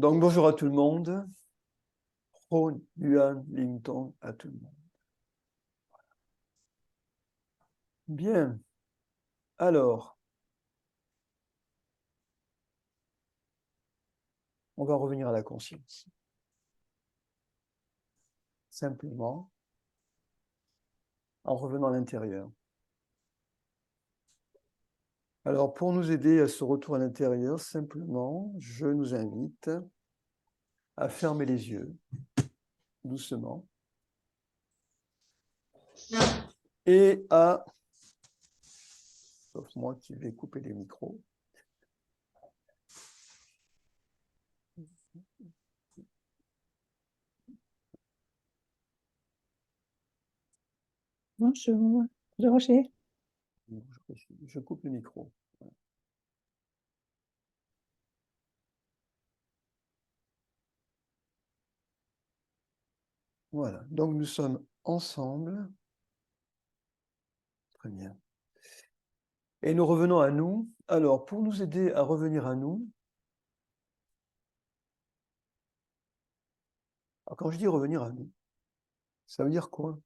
Donc, bonjour à tout le monde. Ho Yuan Ling Tong à tout le monde. Bien. Alors, on va revenir à la conscience. Simplement, en revenant à l'intérieur. Alors, pour nous aider à ce retour à l'intérieur, simplement, je nous invite à fermer les yeux, doucement, et à, sauf moi qui vais couper les micros, Non, je Rocher. je coupe le micro. Voilà, donc nous sommes ensemble. Très bien. Et nous revenons à nous. Alors, pour nous aider à revenir à nous, alors quand je dis revenir à nous, ça veut dire quoi?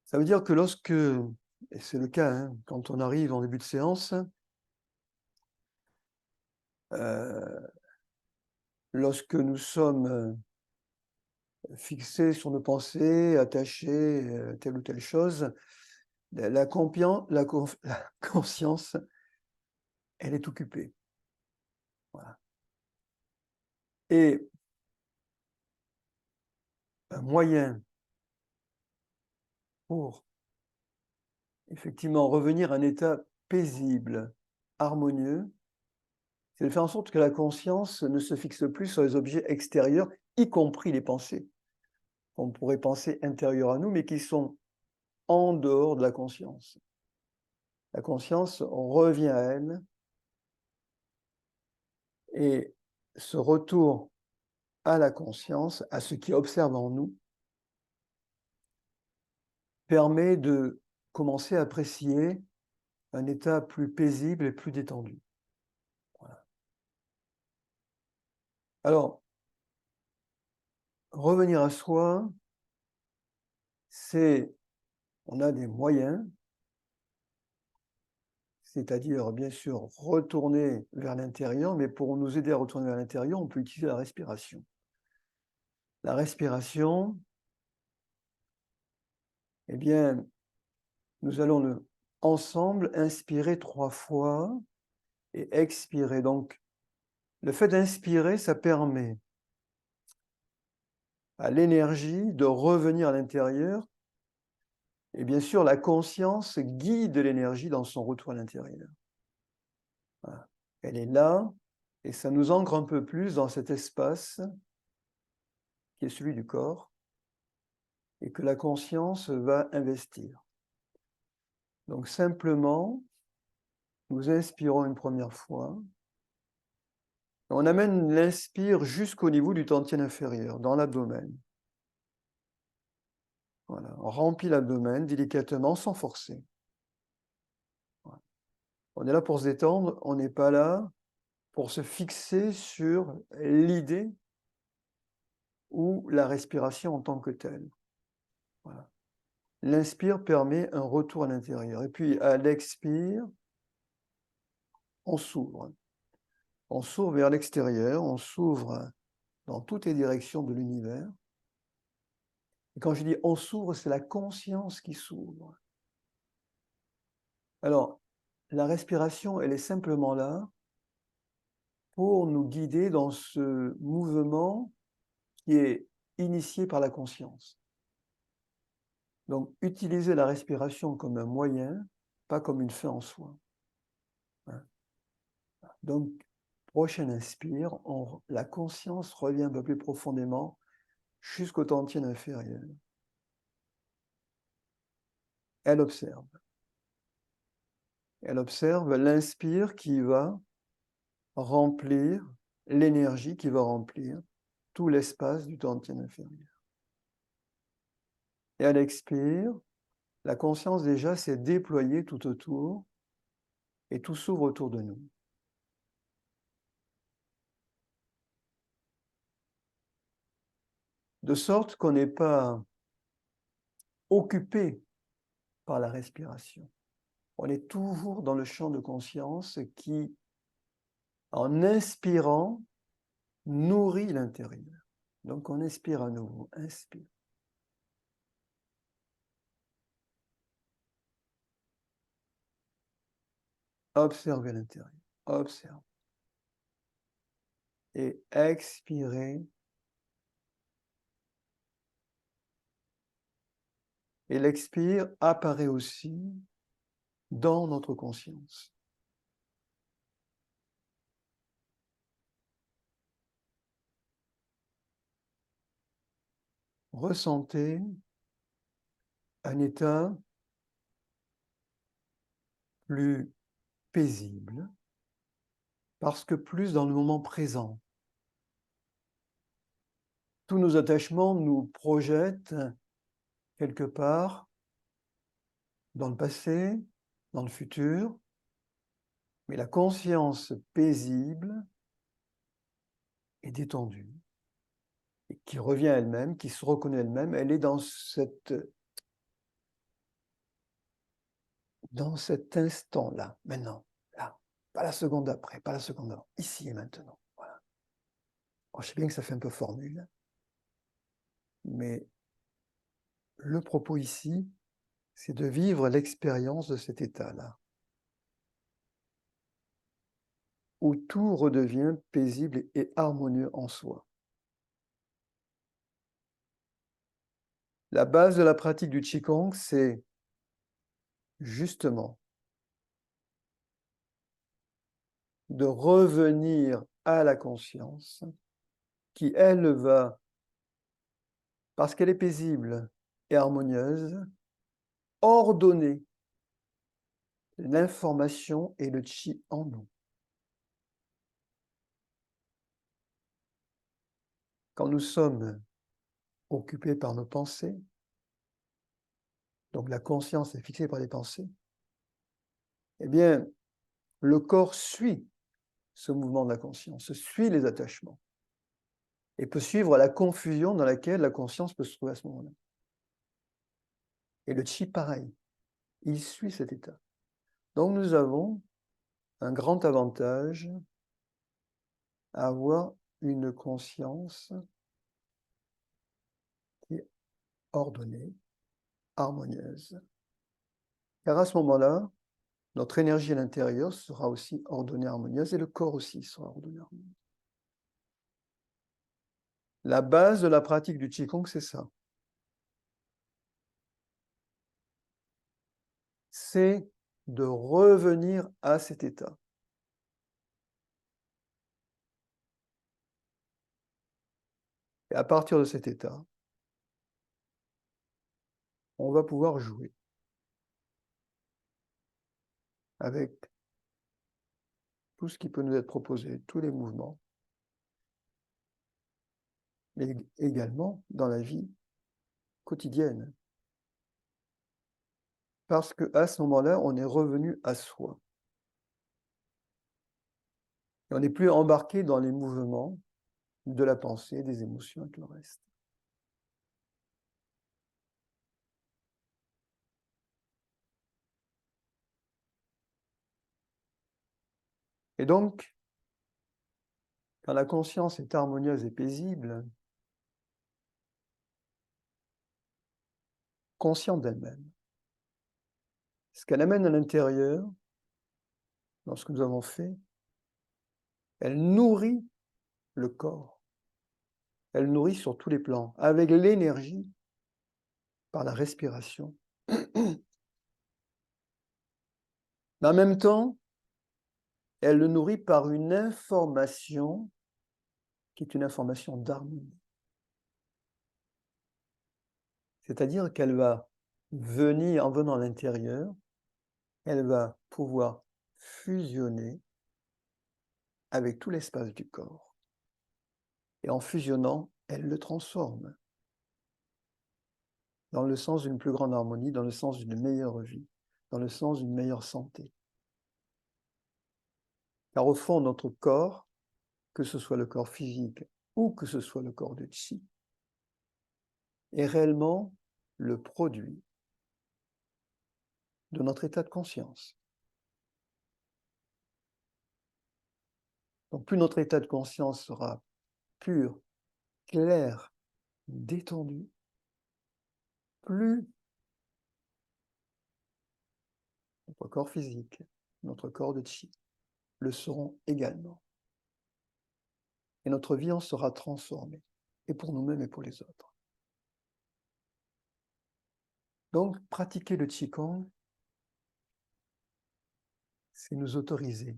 Ça veut dire que lorsque, et c'est le cas, hein, quand on arrive en début de séance, lorsque nous sommes fixés sur nos pensées, attachés à telle ou telle chose, la conscience, elle est occupée. Voilà. Et un moyen pour effectivement revenir à un état paisible, harmonieux, c'est de faire en sorte que la conscience ne se fixe plus sur les objets extérieurs, y compris les pensées. On pourrait penser intérieurs à nous, mais qui sont en dehors de la conscience. La conscience, on revient à elle, et ce retour à la conscience, à ce qui observe en nous, permet de commencer à apprécier un état plus paisible et plus détendu. Voilà. Alors, revenir à soi, on a des moyens, c'est-à-dire bien sûr retourner vers l'intérieur, mais pour nous aider à retourner vers l'intérieur, on peut utiliser la respiration. La respiration, eh bien, nous allons ensemble inspirer 3 fois et expirer. Donc, le fait d'inspirer, ça permet à l'énergie de revenir à l'intérieur. Et bien sûr, la conscience guide l'énergie dans son retour à l'intérieur. Voilà. Elle est là, et ça nous ancre un peu plus dans cet espace qui est celui du corps, et que la conscience va investir. Donc simplement, nous inspirons une première fois. On amène l'inspire jusqu'au niveau du dantian inférieur, dans l'abdomen. Voilà. On remplit l'abdomen délicatement, sans forcer. Voilà. On est là pour se détendre, on n'est pas là pour se fixer sur l'idée ou la respiration en tant que telle. Voilà. L'inspire permet un retour à l'intérieur. Et puis à l'expire, on s'ouvre. On s'ouvre vers l'extérieur, on s'ouvre dans toutes les directions de l'univers. Et quand je dis on s'ouvre, c'est la conscience qui s'ouvre. Alors, la respiration, elle est simplement là pour nous guider dans ce mouvement qui est initié par la conscience. Donc, utiliser la respiration comme un moyen, pas comme une fin en soi. Donc, prochaine inspire, la conscience revient un peu plus profondément jusqu'au dantian inférieur. Elle observe. Elle observe l'inspire qui va remplir l'énergie qui va remplir tout l'espace du dantian inférieur. Et à l'expire, la conscience déjà s'est déployée tout autour et tout s'ouvre autour de nous. de sorte qu'on n'est pas occupé par la respiration. On est toujours dans le champ de conscience qui, en inspirant, nourrit l'intérieur. Donc on inspire à nouveau, inspire. Observez l'intérieur, observe. Et expirez. Et l'expire apparaît aussi dans notre conscience. Ressentez un état plus paisible, parce que plus dans le moment présent. Tous nos attachements nous projettent quelque part dans le passé, dans le futur, mais la conscience paisible et détendue, et qui revient à elle-même, qui se reconnaît elle-même, elle est dans cet instant-là, maintenant, là, pas la seconde après, pas la seconde avant, ici et maintenant. Voilà. Alors, je sais bien que ça fait un peu formule, mais le propos ici, c'est de vivre l'expérience de cet état-là, où tout redevient paisible et harmonieux en soi. La base de la pratique du Qigong, c'est justement de revenir à la conscience qui, elle, va, parce qu'elle est paisible et harmonieuse, ordonner l'information et le Qi en nous. Quand nous sommes occupés par nos pensées, donc la conscience est fixée par les pensées, eh bien, le corps suit ce mouvement de la conscience, suit les attachements, et peut suivre la confusion dans laquelle la conscience peut se trouver à ce moment-là. Et le Qi, pareil, il suit cet état. Donc nous avons un grand avantage à avoir une conscience qui est ordonnée, harmonieuse. Car à ce moment-là, notre énergie à l'intérieur sera aussi ordonnée, harmonieuse, et le corps aussi sera ordonné, harmonieux. La base de la pratique du Qigong, c'est ça. C'est de revenir à cet état. Et à partir de cet état, on va pouvoir jouer avec tout ce qui peut nous être proposé, tous les mouvements, mais également dans la vie quotidienne. Parce qu'à ce moment-là, on est revenu à soi. Et on n'est plus embarqué dans les mouvements de la pensée, des émotions et tout le reste. Et donc, quand la conscience est harmonieuse et paisible, consciente d'elle-même, ce qu'elle amène à l'intérieur, dans ce que nous avons fait, elle nourrit le corps. Elle nourrit sur tous les plans, avec l'énergie, par la respiration. Mais en même temps, elle le nourrit par une information qui est une information d'harmonie. C'est-à-dire qu'elle va venir, en venant à l'intérieur, elle va pouvoir fusionner avec tout l'espace du corps. Et en fusionnant, elle le transforme dans le sens d'une plus grande harmonie, dans le sens d'une meilleure vie, dans le sens d'une meilleure santé. Car au fond, notre corps, que ce soit le corps physique ou que ce soit le corps de Qi, est réellement le produit de notre état de conscience. Donc plus notre état de conscience sera pur, clair, détendu, plus notre corps physique, notre corps de chi, le seront également. Et notre vie en sera transformée, et pour nous-mêmes et pour les autres. Donc, pratiquer le Qigong, c'est nous autoriser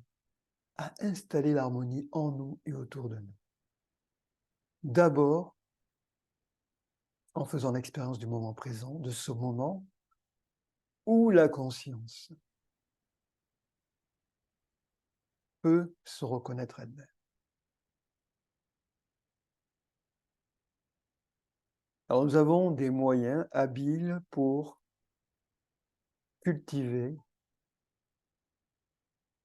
à installer l'harmonie en nous et autour de nous. D'abord, en faisant l'expérience du moment présent, de ce moment où la conscience peut se reconnaître elle-même. Alors, nous avons des moyens habiles pour cultiver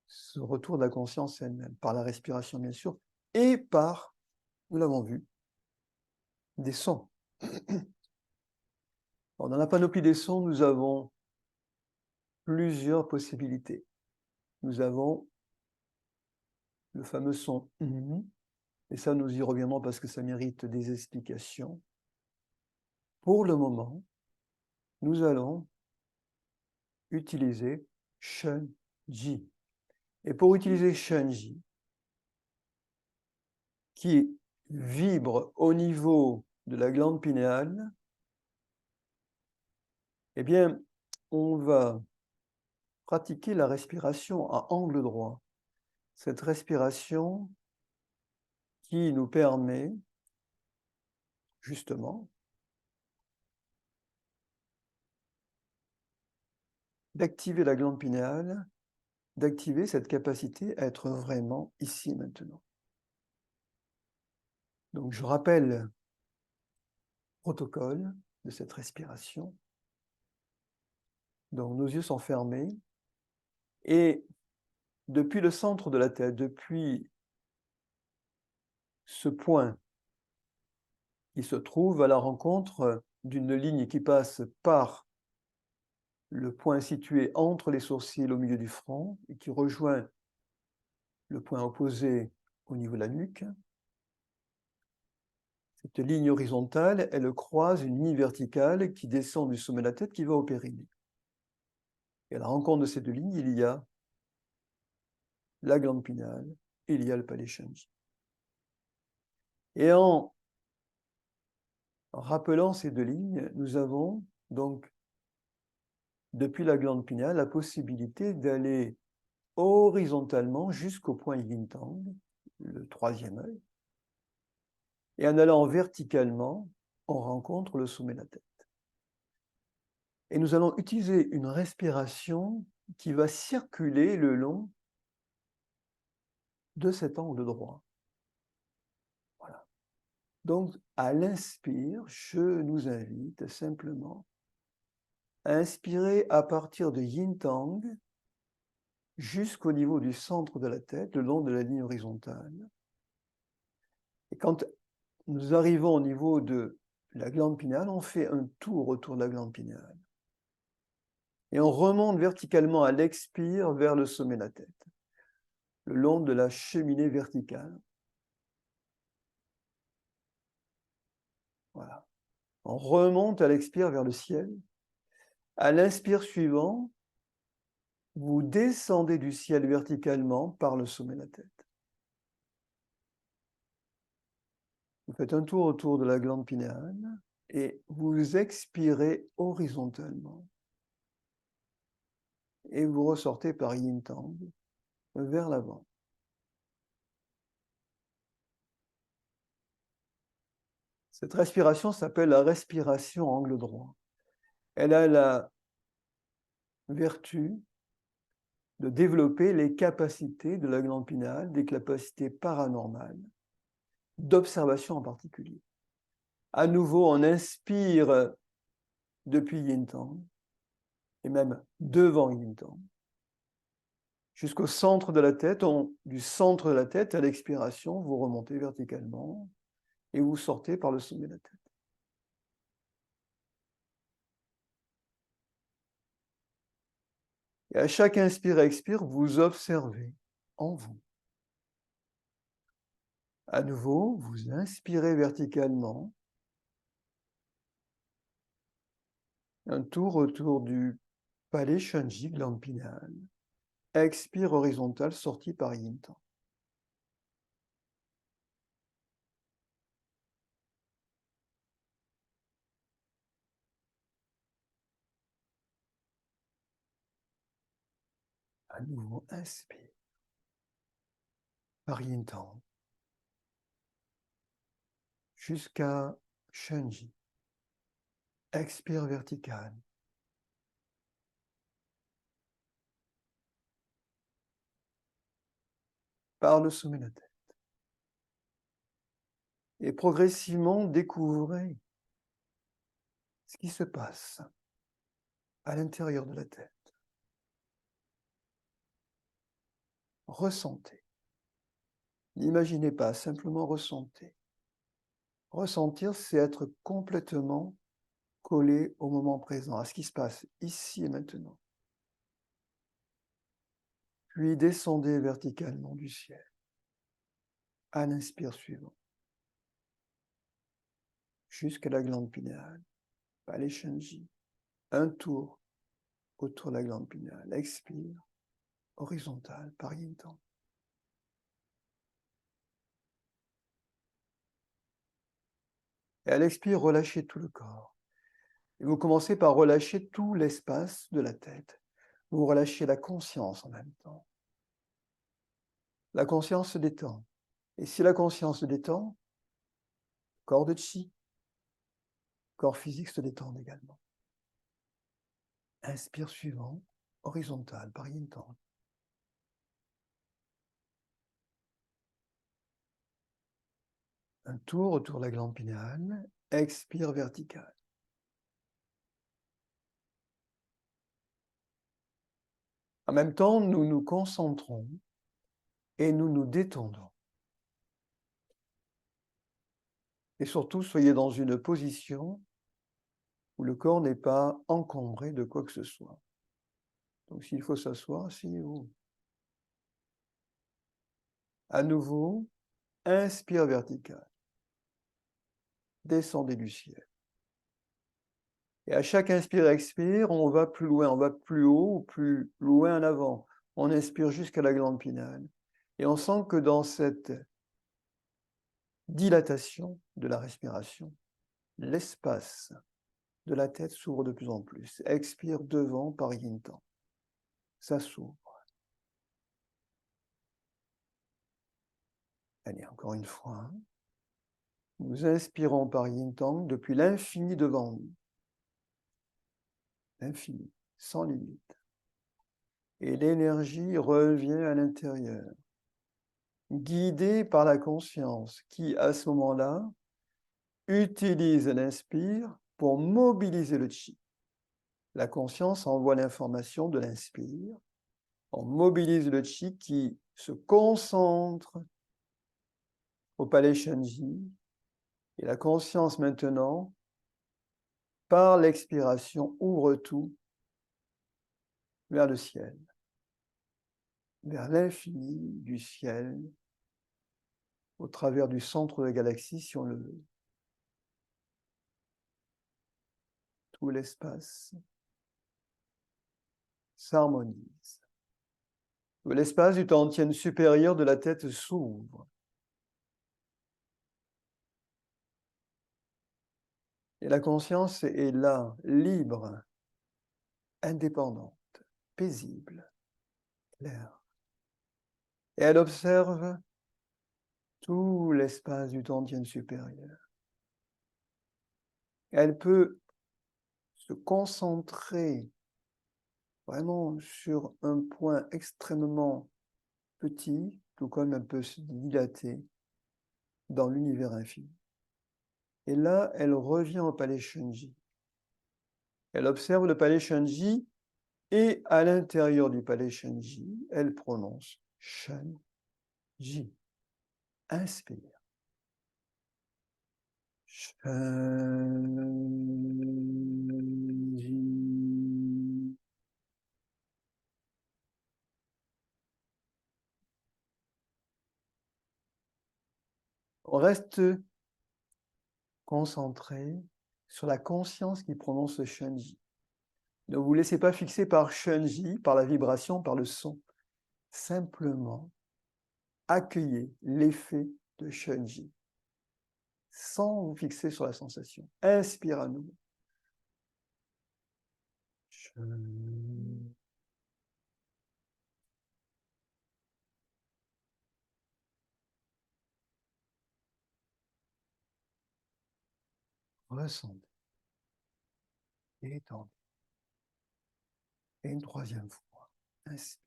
ce retour de la conscience elle-même, par la respiration bien sûr, et par, nous l'avons vu, des sons. Alors, dans la panoplie des sons, nous avons plusieurs possibilités. Nous avons le fameux son et ça nous y reviendrons parce que ça mérite des explications. Pour le moment, nous allons utiliser Shen-Ji. Et pour utiliser Shen-Ji, qui vibre au niveau de la glande pinéale, eh bien, on va pratiquer la respiration à angle droit. Cette respiration qui nous permet, justement, d'activer la glande pinéale, d'activer cette capacité à être vraiment ici et maintenant. Donc, je rappelle le protocole de cette respiration. Donc, nos yeux sont fermés et depuis le centre de la tête, depuis ce point qui se trouve à la rencontre d'une ligne qui passe par le point situé entre les sourcils au milieu du front et qui rejoint le point opposé au niveau de la nuque. Cette ligne horizontale, elle croise une ligne verticale qui descend du sommet de la tête qui va au périnée. Et à la rencontre de ces deux lignes, il y a la glande pinéale et il y a le palais Shenji. Et en rappelant ces deux lignes, nous avons donc, depuis la glande pinéale, la possibilité d'aller horizontalement jusqu'au point Yin Tang, le troisième œil, et en allant verticalement, on rencontre le sommet de la tête. Et nous allons utiliser une respiration qui va circuler le long de cet angle droit. Voilà. Donc, à l'inspire, je nous invite simplement à inspirer à partir de Yin Tang jusqu'au niveau du centre de la tête, le long de la ligne horizontale. Et quand nous arrivons au niveau de la glande pinéale, on fait un tour autour de la glande pinéale. Et on remonte verticalement à l'expire vers le sommet de la tête, le long de la cheminée verticale. Voilà. On remonte à l'expire vers le ciel. À l'inspire suivant, vous descendez du ciel verticalement par le sommet de la tête. Vous faites un tour autour de la glande pinéale et vous expirez horizontalement. Et vous ressortez par Yin Tang vers l'avant. Cette respiration s'appelle la respiration angle droit. Elle a la vertu de développer les capacités de la glande pinéale, des capacités paranormales, d'observation en particulier. À nouveau, on inspire depuis Yin Tang, et même devant Yin Tang, jusqu'au centre de la tête. Du centre de la tête à l'expiration, vous remontez verticalement et vous sortez par le sommet de la tête. Et à chaque inspire-expire, vous observez en vous. À nouveau, vous inspirez verticalement. Un tour autour du palais Shanji, glande pinéale. Expire horizontal, sortie par Yin Tang. À nouveau, inspire par Yin Tang jusqu'à Shanji. Expire vertical. Par le sommet de la tête. Et progressivement, découvrez ce qui se passe à l'intérieur de la tête. Ressentez. N'imaginez pas, simplement ressentez. Ressentir, c'est être complètement collé au moment présent, à ce qui se passe ici et maintenant. Puis descendez verticalement du ciel à l'inspire suivant, jusqu'à la glande pinéale, palais Shanji. Un tour autour de la glande pinéale. Expire, horizontal, par Yin Tang. Et à l'expire, relâchez tout le corps. Et vous commencez par relâcher tout l'espace de la tête. Vous relâchez la conscience en même temps. La conscience se détend. Et si la conscience se détend, corps de chi, corps physique se détend également. Inspire suivant, horizontal, par Yin Tang. Un tour autour de la glande pinéale. Expire vertical. En même temps, nous nous concentrons et nous nous détendons. Et surtout, soyez dans une position où le corps n'est pas encombré de quoi que ce soit. Donc s'il faut s'asseoir, asseyez-vous. À nouveau, inspire vertical. Descendez du ciel. Et à chaque inspire-expire, on va plus loin, on va plus haut ou plus loin en avant. On inspire jusqu'à la glande pinéale. Et on sent que dans cette dilatation de la respiration, l'espace de la tête s'ouvre de plus en plus. Expire devant par Yin Tang. Ça s'ouvre. Allez, encore une fois. Nous inspirons par Yin Tang depuis l'infini devant nous. L'infini, sans limite. Et l'énergie revient à l'intérieur, guidée par la conscience qui, à ce moment-là, utilise l'inspire pour mobiliser le chi. La conscience envoie l'information de l'inspire. On mobilise le chi qui se concentre au palais Shanji. Et la conscience maintenant, par l'expiration, ouvre tout vers le ciel, vers l'infini du ciel, au travers du centre de la galaxie, si on le veut. Tout l'espace s'harmonise. Tout l'espace du tantienne supérieur de la tête s'ouvre. Et la conscience est là, libre, indépendante, paisible, claire. Et elle observe tout l'espace du tantienne supérieur. Elle peut se concentrer vraiment sur un point extrêmement petit, tout comme elle peut se dilater dans l'univers infini. Et là, elle revient au palais Shanji. Elle observe le palais Shanji et à l'intérieur du palais Shanji, elle prononce Shanji. Inspire. Shanji. On reste concentré sur la conscience qui prononce le Shenji. Ne vous laissez pas fixer par Shenji, par la vibration, par le son. Simplement, accueillez l'effet de Shenji, sans vous fixer sur la sensation. Inspire à nouveau. Ressentez. Étendez. Et une troisième fois. Inspire.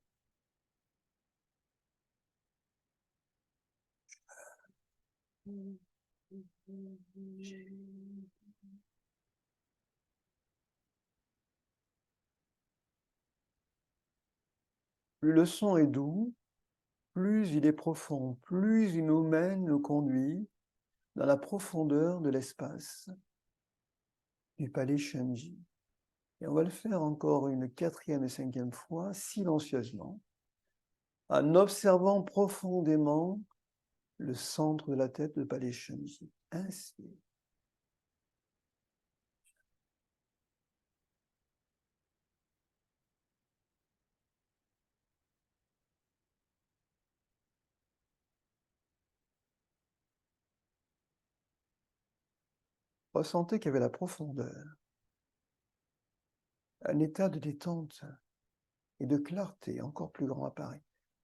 Plus le son est doux, plus il est profond, plus il nous mène, nous conduit dans la profondeur de l'espace du palais Shenji. Et on va le faire encore une quatrième et cinquième fois, silencieusement, en observant profondément le centre de la tête de palais Shenji. Inspire. Ressentez qu'il y avait la profondeur, un état de détente et de clarté encore plus grand apparaît,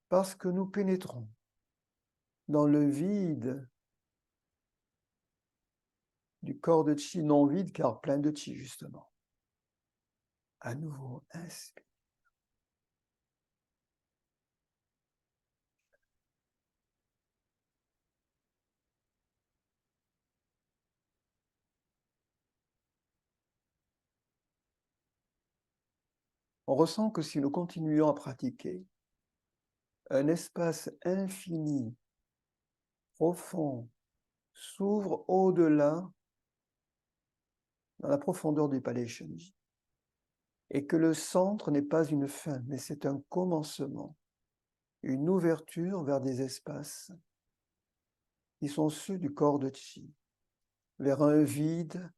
parce que nous pénétrons dans le vide du corps de Chi, non vide car plein de Chi justement. À nouveau, inspire. On ressent que si nous continuons à pratiquer, un espace infini, profond, s'ouvre au-delà, dans la profondeur du palais Shenji. Et que le centre n'est pas une fin, mais c'est un commencement, une ouverture vers des espaces qui sont ceux du corps de Chi, vers un vide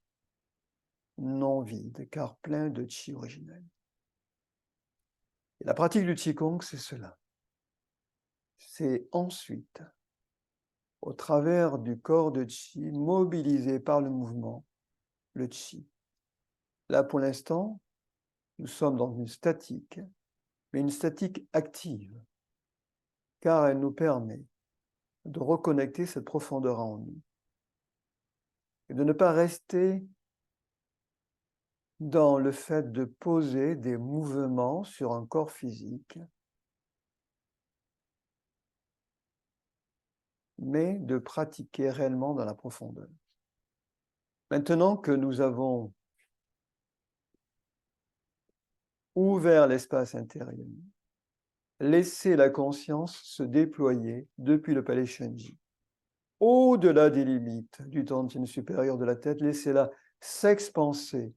non vide, car plein de Chi originel. Et la pratique du Qigong, c'est cela. C'est ensuite, au travers du corps de Chi, mobilisé par le mouvement, le Chi. Là, pour l'instant, nous sommes dans une statique, mais une statique active, car elle nous permet de reconnecter cette profondeur en nous et de ne pas rester dans le fait de poser des mouvements sur un corps physique, mais de pratiquer réellement dans la profondeur. Maintenant que nous avons ouvert l'espace intérieur, laissez la conscience se déployer depuis le palais Shenji. Au-delà des limites du Tantien supérieur de la tête, laissez-la s'expanser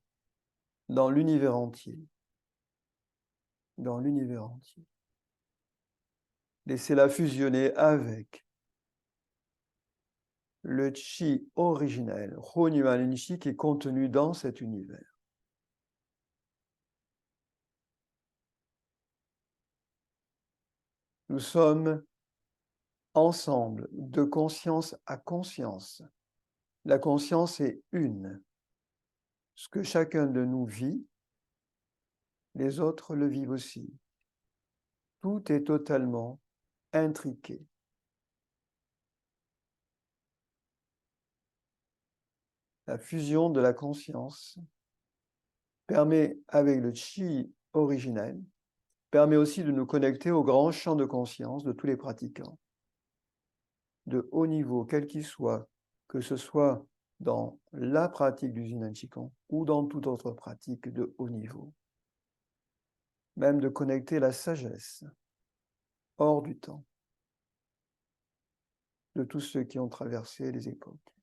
dans l'univers entier. Dans l'univers entier. Laissez-la fusionner avec le Chi originel, Honyuan Chi, qui est contenu dans cet univers. Nous sommes ensemble, de conscience à conscience. La conscience est une. Ce que chacun de nous vit, les autres le vivent aussi. Tout est totalement intriqué. La fusion de la conscience permet, avec le Chi originel, permet aussi de nous connecter au grand champ de conscience de tous les pratiquants, de haut niveau, quel qu'il soit, que ce soit dans la pratique du Jinan Qigong ou dans toute autre pratique de haut niveau. Même de connecter la sagesse hors du temps de tous ceux qui ont traversé les époques.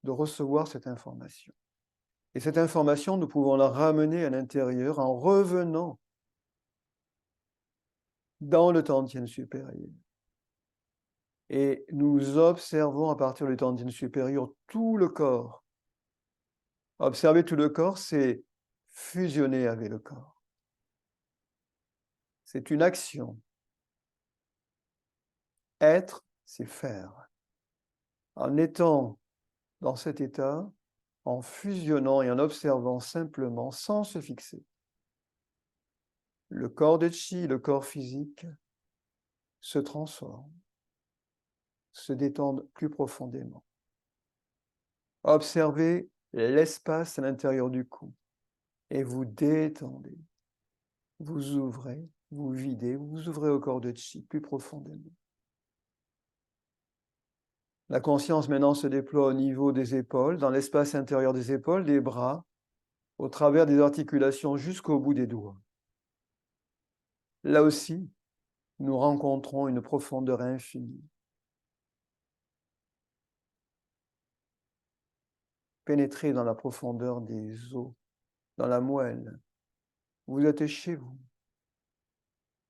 De recevoir cette information. Et cette information, nous pouvons la ramener à l'intérieur en revenant dans le Tantien supérieur. Et nous observons à partir du tendine supérieur tout le corps. Observer tout le corps, c'est fusionner avec le corps. C'est une action. Être, c'est faire. En étant dans cet état, en fusionnant et en observant simplement, sans se fixer, le corps de chi, le corps physique, se transforment, se détendent plus profondément. Observez l'espace à l'intérieur du cou et vous détendez. Vous ouvrez, vous videz, vous ouvrez au corps de chi plus profondément. La conscience maintenant se déploie au niveau des épaules, dans l'espace intérieur des épaules, des bras, au travers des articulations jusqu'au bout des doigts. Là aussi, nous rencontrons une profondeur infinie. Pénétrez dans la profondeur des os, dans la moelle. Vous êtes chez vous.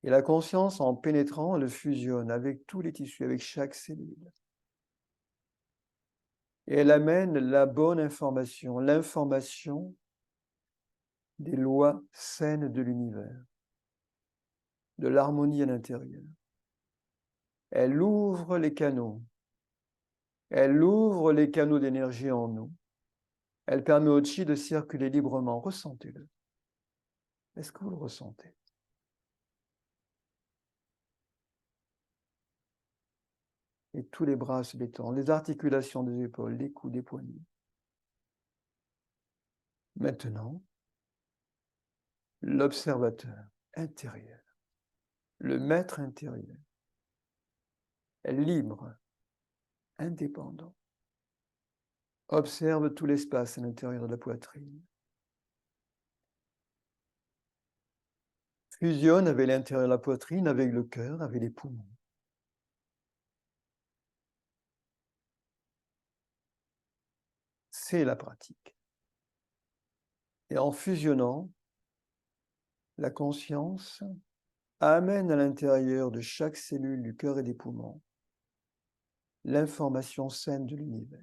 Et la conscience, en pénétrant, elle fusionne avec tous les tissus, avec chaque cellule. Et elle amène la bonne information, l'information des lois saines de l'univers, de l'harmonie à l'intérieur. Elle ouvre les canaux. Elle ouvre les canaux d'énergie en nous. Elle permet au chi de circuler librement. Ressentez-le. Est-ce que vous le ressentez? Et tous les bras se détendent, les articulations des épaules, les coudes, les poignets. Maintenant, l'observateur intérieur, le maître intérieur, est libre, indépendant, observe tout l'espace à l'intérieur de la poitrine, fusionne avec l'intérieur de la poitrine, avec le cœur, avec les poumons. C'est la pratique. Et en fusionnant, la conscience amène à l'intérieur de chaque cellule du cœur et des poumons l'information saine de l'univers,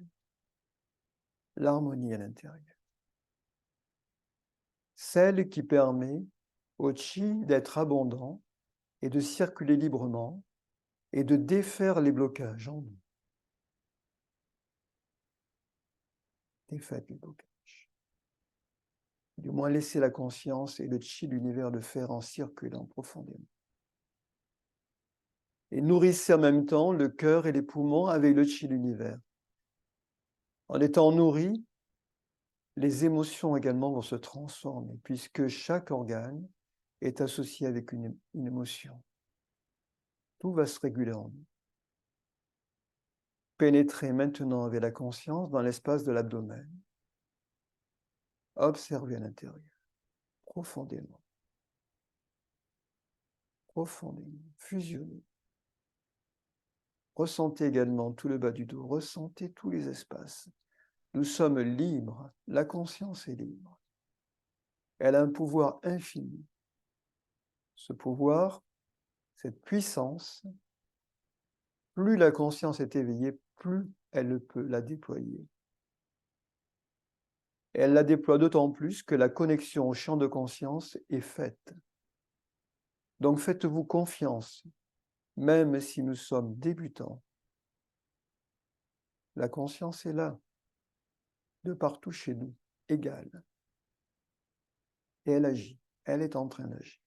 l'harmonie à l'intérieur. Celle qui permet au chi d'être abondant et de circuler librement et de défaire les blocages en nous. Défaites les blocages. Du moins, laissez la conscience et le chi de l'univers le faire en circulant profondément. Et nourrissez en même temps le cœur et les poumons avec le chi de l'univers. En étant nourris, les émotions également vont se transformer, puisque chaque organe est associé avec une émotion. Tout va se réguler en nous. Pénétrez maintenant avec la conscience dans l'espace de l'abdomen. Observez à l'intérieur, profondément. Profondément, fusionnez. Ressentez également tout le bas du dos, ressentez tous les espaces. Nous sommes libres, la conscience est libre. Elle a un pouvoir infini. Ce pouvoir, cette puissance, plus la conscience est éveillée, plus elle peut la déployer. Et elle la déploie d'autant plus que la connexion au champ de conscience est faite. Donc faites-vous confiance, même si nous sommes débutants. La conscience est là, de partout chez nous, égale. Et elle agit, elle est en train d'agir.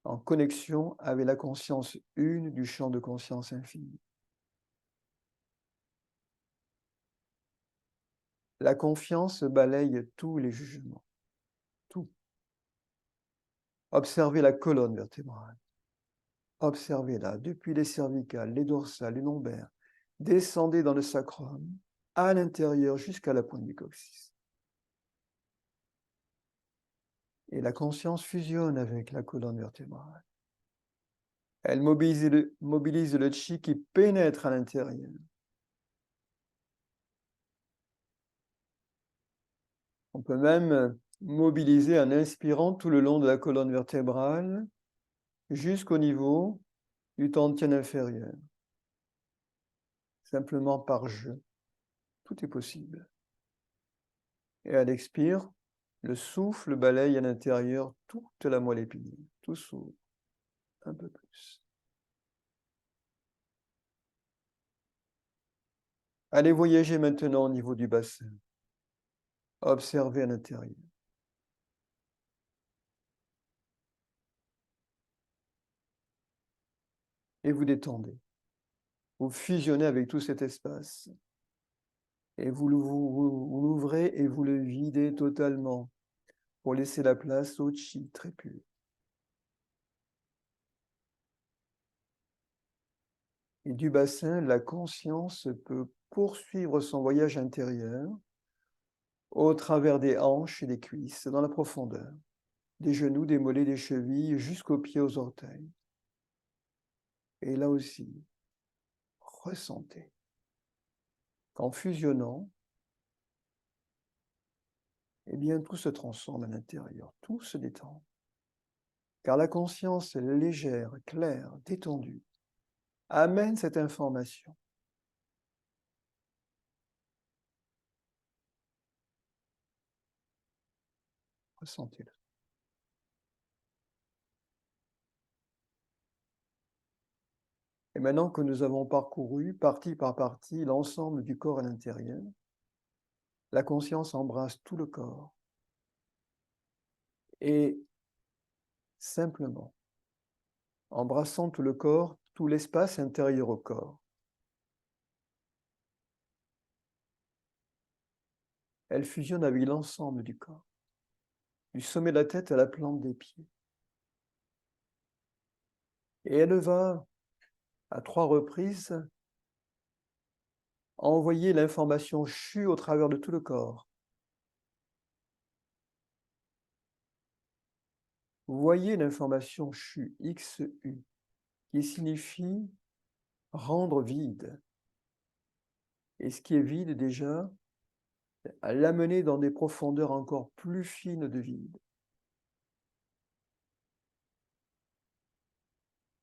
En connexion avec la conscience une du champ de conscience infini. La confiance balaye tous les jugements, tout. Observez la colonne vertébrale. Observez-la depuis les cervicales, les dorsales, les lombaires. Descendez dans le sacrum, à l'intérieur jusqu'à la pointe du coccyx. Et la conscience fusionne avec la colonne vertébrale. Elle mobilise le chi qui pénètre à l'intérieur. On peut même mobiliser en inspirant tout le long de la colonne vertébrale jusqu'au niveau du tantien inférieur. simplement par jeu. Tout est possible. Et à l'expire, le souffle balaye à l'intérieur toute la moelle épinière. Tout s'ouvre un peu plus. Allez voyager maintenant au niveau du bassin. Observez à l'intérieur. Et vous détendez. Vous fusionnez avec tout cet espace. Et vous l'ouvrez et vous le videz totalement pour laisser la place au chi très pur. Et du bassin, la conscience peut poursuivre son voyage intérieur au travers des hanches et des cuisses, dans la profondeur, des genoux, des mollets, des chevilles, jusqu'aux pieds, aux orteils. Et là aussi, ressentez qu'en fusionnant, eh bien, tout se transforme à l'intérieur, tout se détend. Car la conscience légère, claire, détendue, amène cette information. Ressentez-le. Et maintenant que nous avons parcouru, partie par partie, l'ensemble du corps à l'intérieur, la conscience embrasse tout le corps. Et simplement, embrassant tout le corps, tout l'espace intérieur au corps, elle fusionne avec l'ensemble du corps, du sommet de la tête à la plante des pieds. Et elle va, à 3 reprises, envoyer l'information CHU au travers de tout le corps. Vous voyez l'information CHU, XU, qui signifie rendre vide. Et ce qui est vide déjà, à l'amener dans des profondeurs encore plus fines de vide.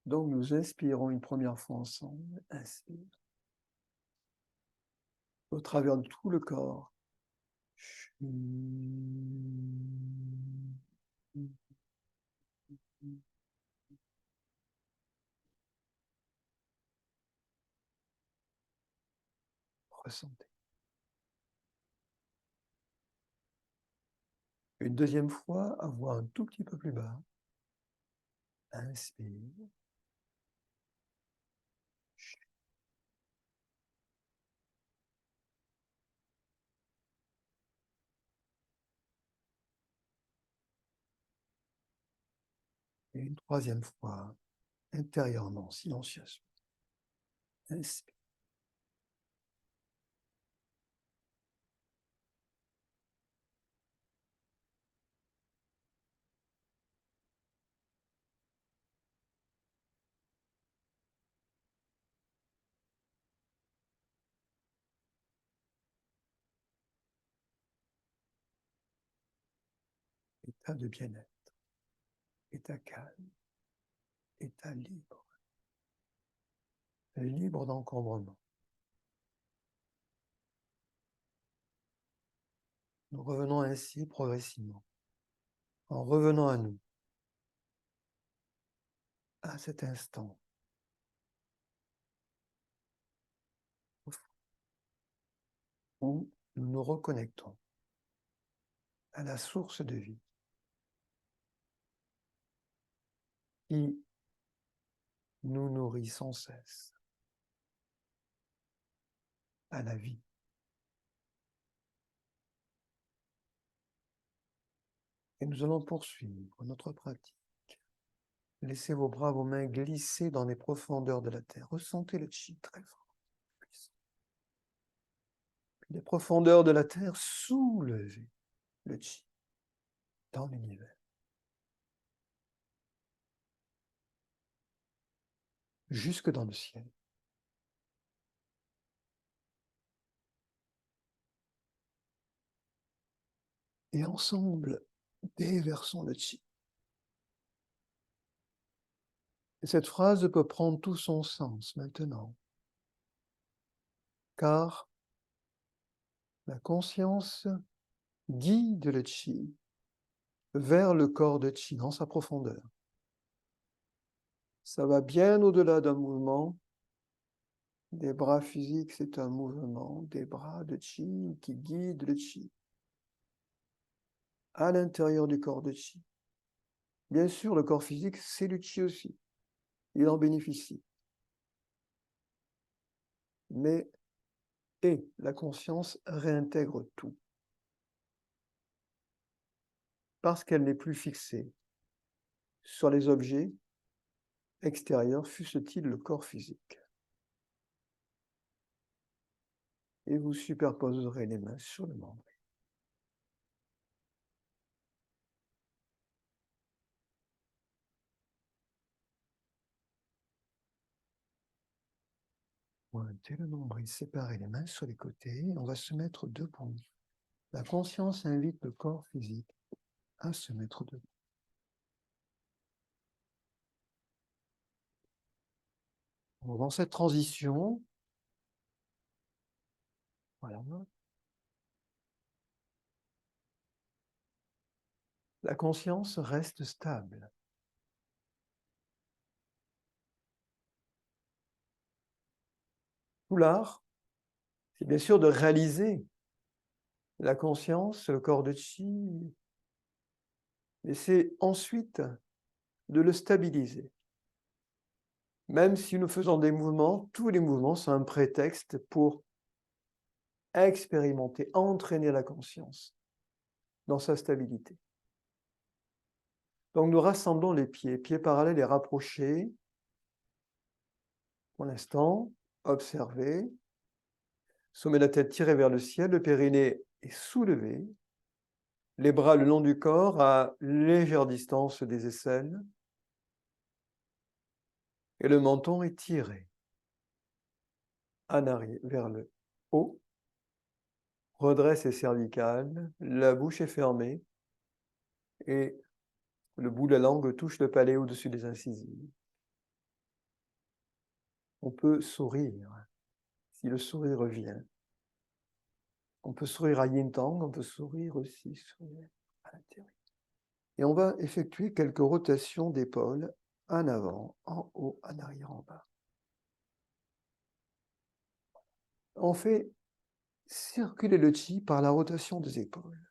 Donc nous inspirons une première fois ensemble, inspire, au travers de tout le corps. Ressentez. Une deuxième fois, à voix un tout petit peu plus bas. Inspire. Et une troisième fois, intérieurement, silencieusement. Inspire. État de bien-être, état calme, état libre, libre d'encombrement. Nous revenons ainsi progressivement, en revenant à nous, à cet instant, où nous nous reconnectons à la source de vie qui nous nourrit sans cesse, à la vie. Et nous allons poursuivre notre pratique. Laissez vos bras, vos mains glisser dans les profondeurs de la terre. Ressentez le chi très fort, puissant. Puis les profondeurs de la terre, soulevez le chi dans l'univers. Jusque dans le ciel. Et ensemble, déversons le chi. Et cette phrase peut prendre tout son sens maintenant. car la conscience guide le chi vers le corps de chi dans sa profondeur. Ça va bien au-delà d'un mouvement. Des bras physiques, c'est un mouvement des bras de chi qui guide le chi à l'intérieur du corps de chi. Bien sûr, le corps physique, c'est le chi aussi. Il en bénéficie. Mais la conscience réintègre tout. Parce qu'elle n'est plus fixée sur les objets extérieurs, fût-ce-t-il le corps physique. Et vous superposerez les mains sur le membre. Pointez le nombril, séparez les mains sur les côtés. On va se mettre debout. La conscience invite le corps physique à se mettre debout. Dans cette transition, voilà, la conscience reste stable. Tout l'art, c'est bien sûr de réaliser la conscience, le corps de chi, et c'est ensuite de le stabiliser. Même si nous faisons des mouvements, tous les mouvements sont un prétexte pour expérimenter, entraîner la conscience dans sa stabilité. Donc nous rassemblons les pieds parallèles et rapprochés. Pour l'instant, observez. Sommet de la tête tiré vers le ciel, le périnée est soulevé. Les bras le long du corps à légère distance des aisselles. Et le menton est tiré en arrière vers le haut. Redresse les cervicales, la bouche est fermée et le bout de la langue touche le palais au-dessus des incisives. On peut sourire si le sourire revient. On peut sourire à yin tang, on peut sourire aussi à l'intérieur. Et on va effectuer quelques rotations d'épaules en avant, en haut, en arrière, en bas. On fait circuler le chi par la rotation des épaules.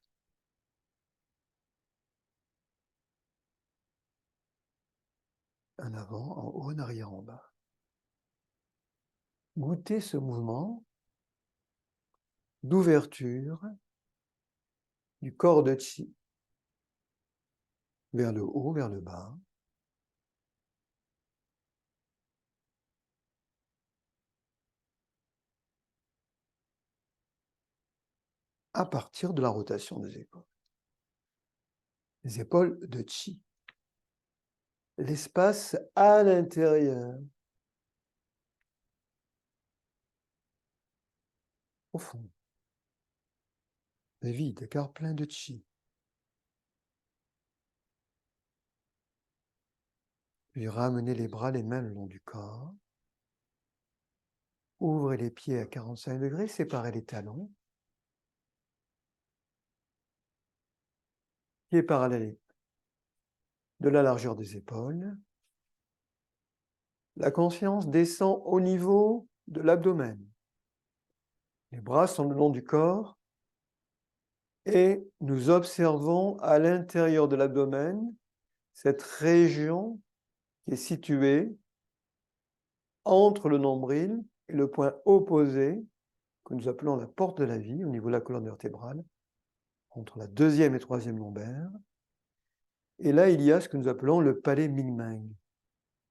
En avant, en haut, en arrière, en bas. Goûtez ce mouvement d'ouverture du corps de chi vers le haut, vers le bas. À partir de la rotation des épaules. Les épaules de chi. L'espace à l'intérieur. Au fond. Vide, car plein de chi. Puis ramenez les bras, les mains le long du corps. Ouvrez les pieds à 45 degrés, séparez les talons. Pieds parallèles de la largeur des épaules. La conscience descend au niveau de l'abdomen. Les bras sont le long du corps et nous observons à l'intérieur de l'abdomen cette région qui est située entre le nombril et le point opposé que nous appelons la porte de la vie au niveau de la colonne vertébrale, entre la deuxième et troisième lombaire. Et là, il y a ce que nous appelons le palais Mingmeng.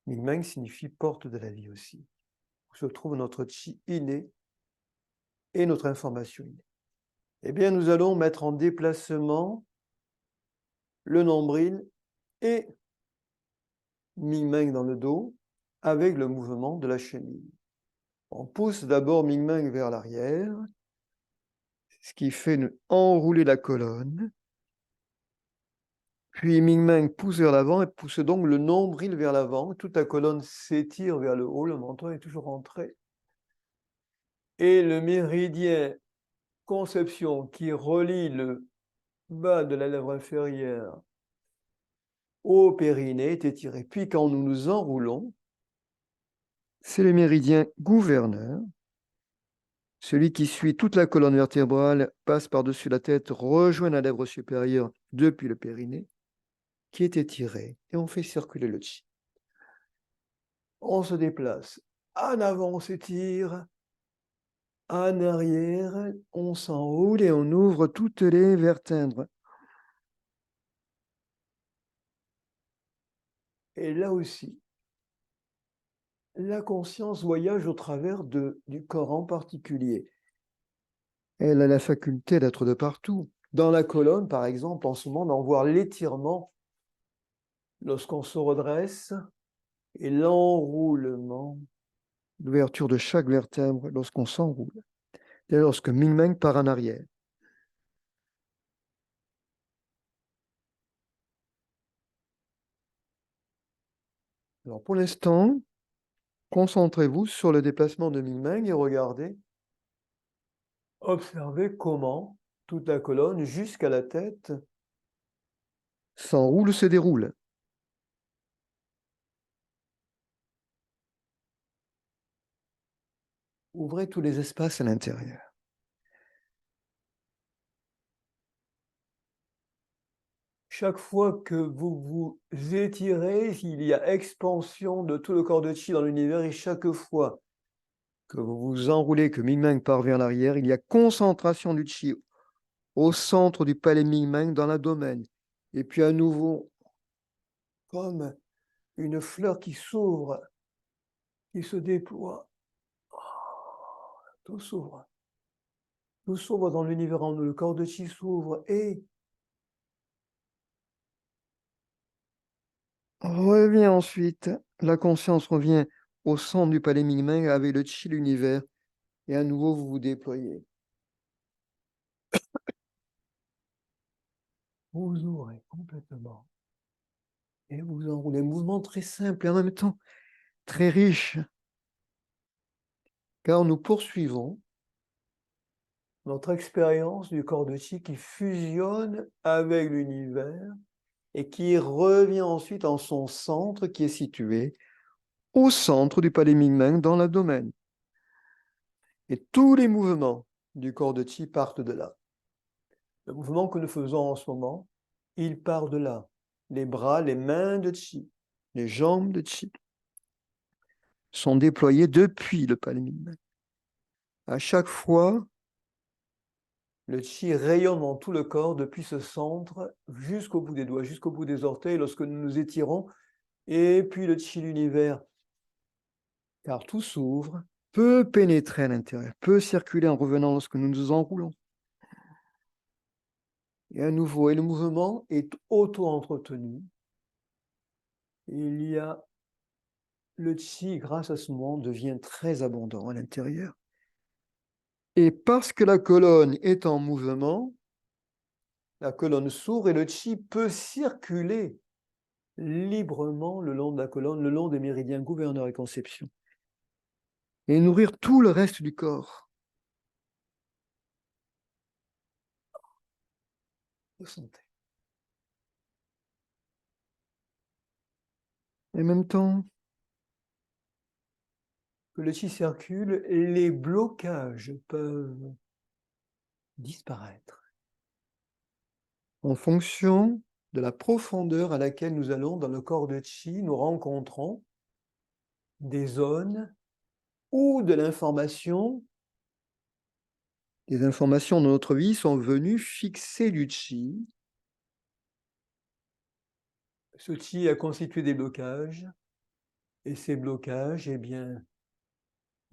Mingmeng signifie porte de la vie aussi, où se trouve notre chi inné et notre information innée. Eh bien, nous allons mettre en déplacement le nombril et Mingmeng dans le dos avec le mouvement de la chenille. On pousse d'abord Mingmeng vers l'arrière, ce qui fait enrouler la colonne. Puis Mingmeng pousse vers l'avant et pousse donc le nombril vers l'avant. Toute la colonne s'étire vers le haut, le menton est toujours rentré. Et le méridien conception qui relie le bas de la lèvre inférieure au périnée est étiré. Puis quand nous nous enroulons, c'est le méridien gouverneur. Celui qui suit toute la colonne vertébrale, passe par-dessus la tête, rejoint la lèvre supérieure depuis le périnée, qui est étiré, et on fait circuler le chi. On se déplace. En avant, on s'étire. En arrière, on s'enroule et on ouvre toutes les vertèbres. Et là aussi, la conscience voyage au travers du corps en particulier. Elle a la faculté d'être de partout. Dans la colonne, par exemple, en ce moment, d'en voir l'étirement lorsqu'on se redresse et l'enroulement, l'ouverture de chaque vertèbre lorsqu'on s'enroule. Et lorsque Ming-Meng part en arrière. Alors pour l'instant, concentrez-vous sur le déplacement de Ming-Meng et regardez, observez comment toute la colonne jusqu'à la tête s'enroule, se déroule. Ouvrez tous les espaces à l'intérieur. Chaque fois que vous vous étirez, il y a expansion de tout le corps de Qi dans l'univers et chaque fois que vous vous enroulez, que Ming-Meng part vers l'arrière, il y a concentration du Qi au centre du palais Ming-Meng dans l'abdomen. Et puis à nouveau, comme une fleur qui s'ouvre, qui se déploie, tout s'ouvre. Tout s'ouvre dans l'univers en nous, le corps de Qi s'ouvre et revient ensuite, la conscience revient au centre du palais Ming-Meng avec le Qi de l'univers et à nouveau vous vous déployez. Vous ouvrez complètement et vous enroulez. Un mouvement très simple et en même temps très riche, car nous poursuivons notre expérience du corps de Qi qui fusionne avec l'univers et qui revient ensuite en son centre qui est situé au centre du palais Ming-Meng dans l'abdomen. Et tous les mouvements du corps de Qi partent de là. Le mouvement que nous faisons en ce moment, il part de là. Les bras, les mains de Qi, les jambes de Qi sont déployés depuis le palais Ming-Meng. À chaque fois, le Qi rayonne dans tout le corps depuis ce centre jusqu'au bout des doigts, jusqu'au bout des orteils lorsque nous nous étirons. Et puis le Qi de l'univers, car tout s'ouvre, peut pénétrer à l'intérieur, peut circuler en revenant lorsque nous nous enroulons. Et à nouveau, et le mouvement est auto-entretenu. Il y a le Qi, grâce à ce mouvement, devient très abondant à l'intérieur. Et parce que la colonne est en mouvement, la colonne s'ouvre et le Qi peut circuler librement le long de la colonne, le long des méridiens gouverneurs et conception, et nourrir tout le reste du corps. Ressentez. Et en même temps que le Qi circule, les blocages peuvent disparaître en fonction de la profondeur à laquelle nous allons dans le corps de Qi. Nous rencontrons des zones où de l'information, des informations de notre vie sont venues fixer du Qi. Ce Qi a constitué des blocages, et ces blocages, eh bien,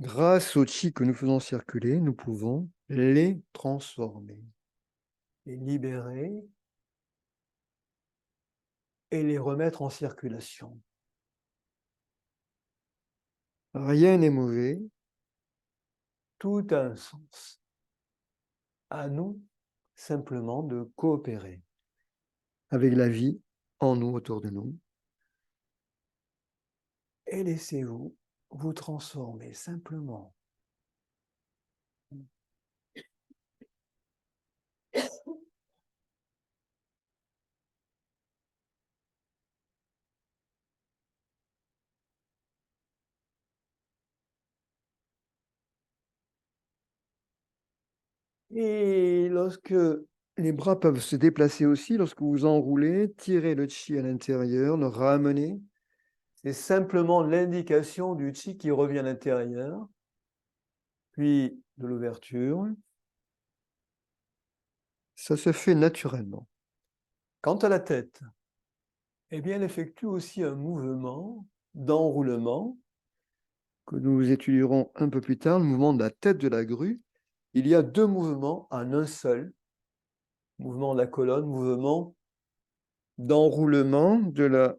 grâce au Qi que nous faisons circuler, nous pouvons les transformer, les libérer et les remettre en circulation. Rien n'est mauvais, tout a un sens. À nous simplement de coopérer avec la vie en nous, autour de nous. Et laissez-vous vous transformer simplement Et lorsque les bras peuvent se déplacer aussi, lorsque vous enroulez, tirez le chi à l'intérieur, le ramenez. C'est simplement l'indication du chi qui revient à l'intérieur, puis de l'ouverture. Ça se fait naturellement. Quant à la tête, eh bien, elle effectue aussi un mouvement d'enroulement que nous étudierons un peu plus tard, le mouvement de la tête de la grue. Il y a deux mouvements en un seul. Mouvement de la colonne, mouvement d'enroulement de la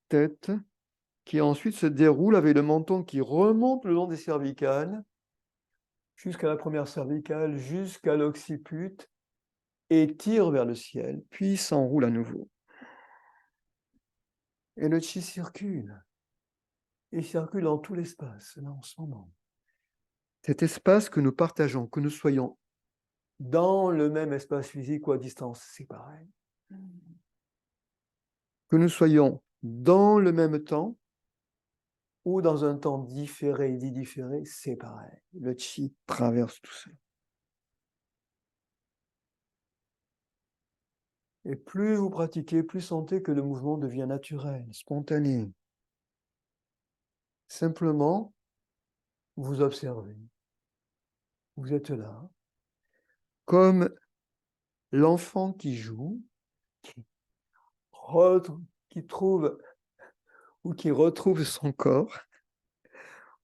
tête qui ensuite se déroule avec le menton qui remonte le long des cervicales jusqu'à la première cervicale, jusqu'à l'occiput et tire vers le ciel, puis s'enroule à nouveau. Et le chi circule. Il circule dans tout l'espace, là en ce moment. Cet espace que nous partageons, que nous soyons dans le même espace physique ou à distance, c'est pareil. Que nous soyons dans le même temps ou dans un temps différé et dit différé, c'est pareil. Le chi traverse tout ça. Et plus vous pratiquez, plus sentez que le mouvement devient naturel, spontané. Simplement, vous observez. Vous êtes là, comme l'enfant qui joue, qui trouve ou qui retrouve son corps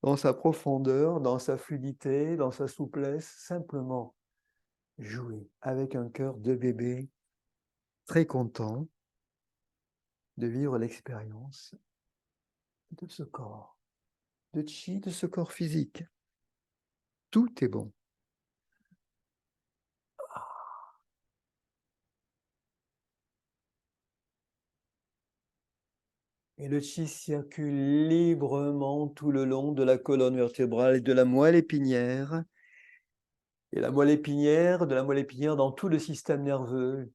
dans sa profondeur, dans sa fluidité, dans sa souplesse, simplement jouer avec un cœur de bébé très content de vivre l'expérience de ce corps, de chi, de ce corps physique. Tout est bon. Et le chi circule librement tout le long de la colonne vertébrale et de la moelle épinière. Et la moelle épinière, de la moelle épinière dans tout le système nerveux.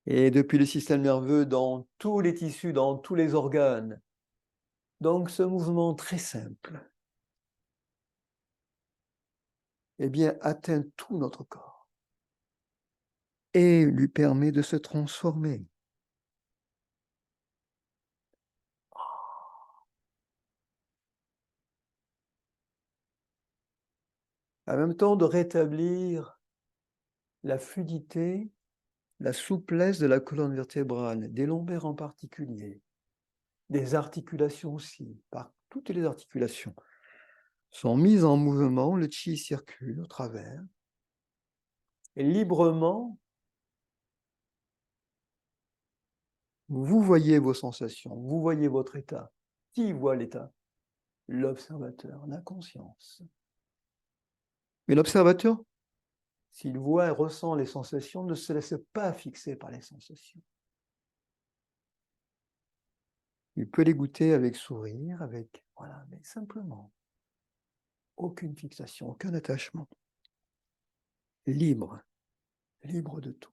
Et depuis le système nerveux dans tous les tissus, dans tous les organes. Donc ce mouvement très simple, eh bien, atteint tout notre corps et lui permet de se transformer. En même temps de rétablir la fluidité, la souplesse de la colonne vertébrale, des lombaires en particulier, des articulations aussi, par toutes les articulations sont mises en mouvement, le chi circule au travers, et librement, vous voyez vos sensations, vous voyez votre état. Qui voit l'état? L'observateur, la conscience. Mais l'observateur, s'il voit et ressent les sensations, ne se laisse pas fixer par les sensations. Il peut les goûter avec sourire, avec, voilà, mais simplement. Aucune fixation, aucun attachement. Libre, libre de tout.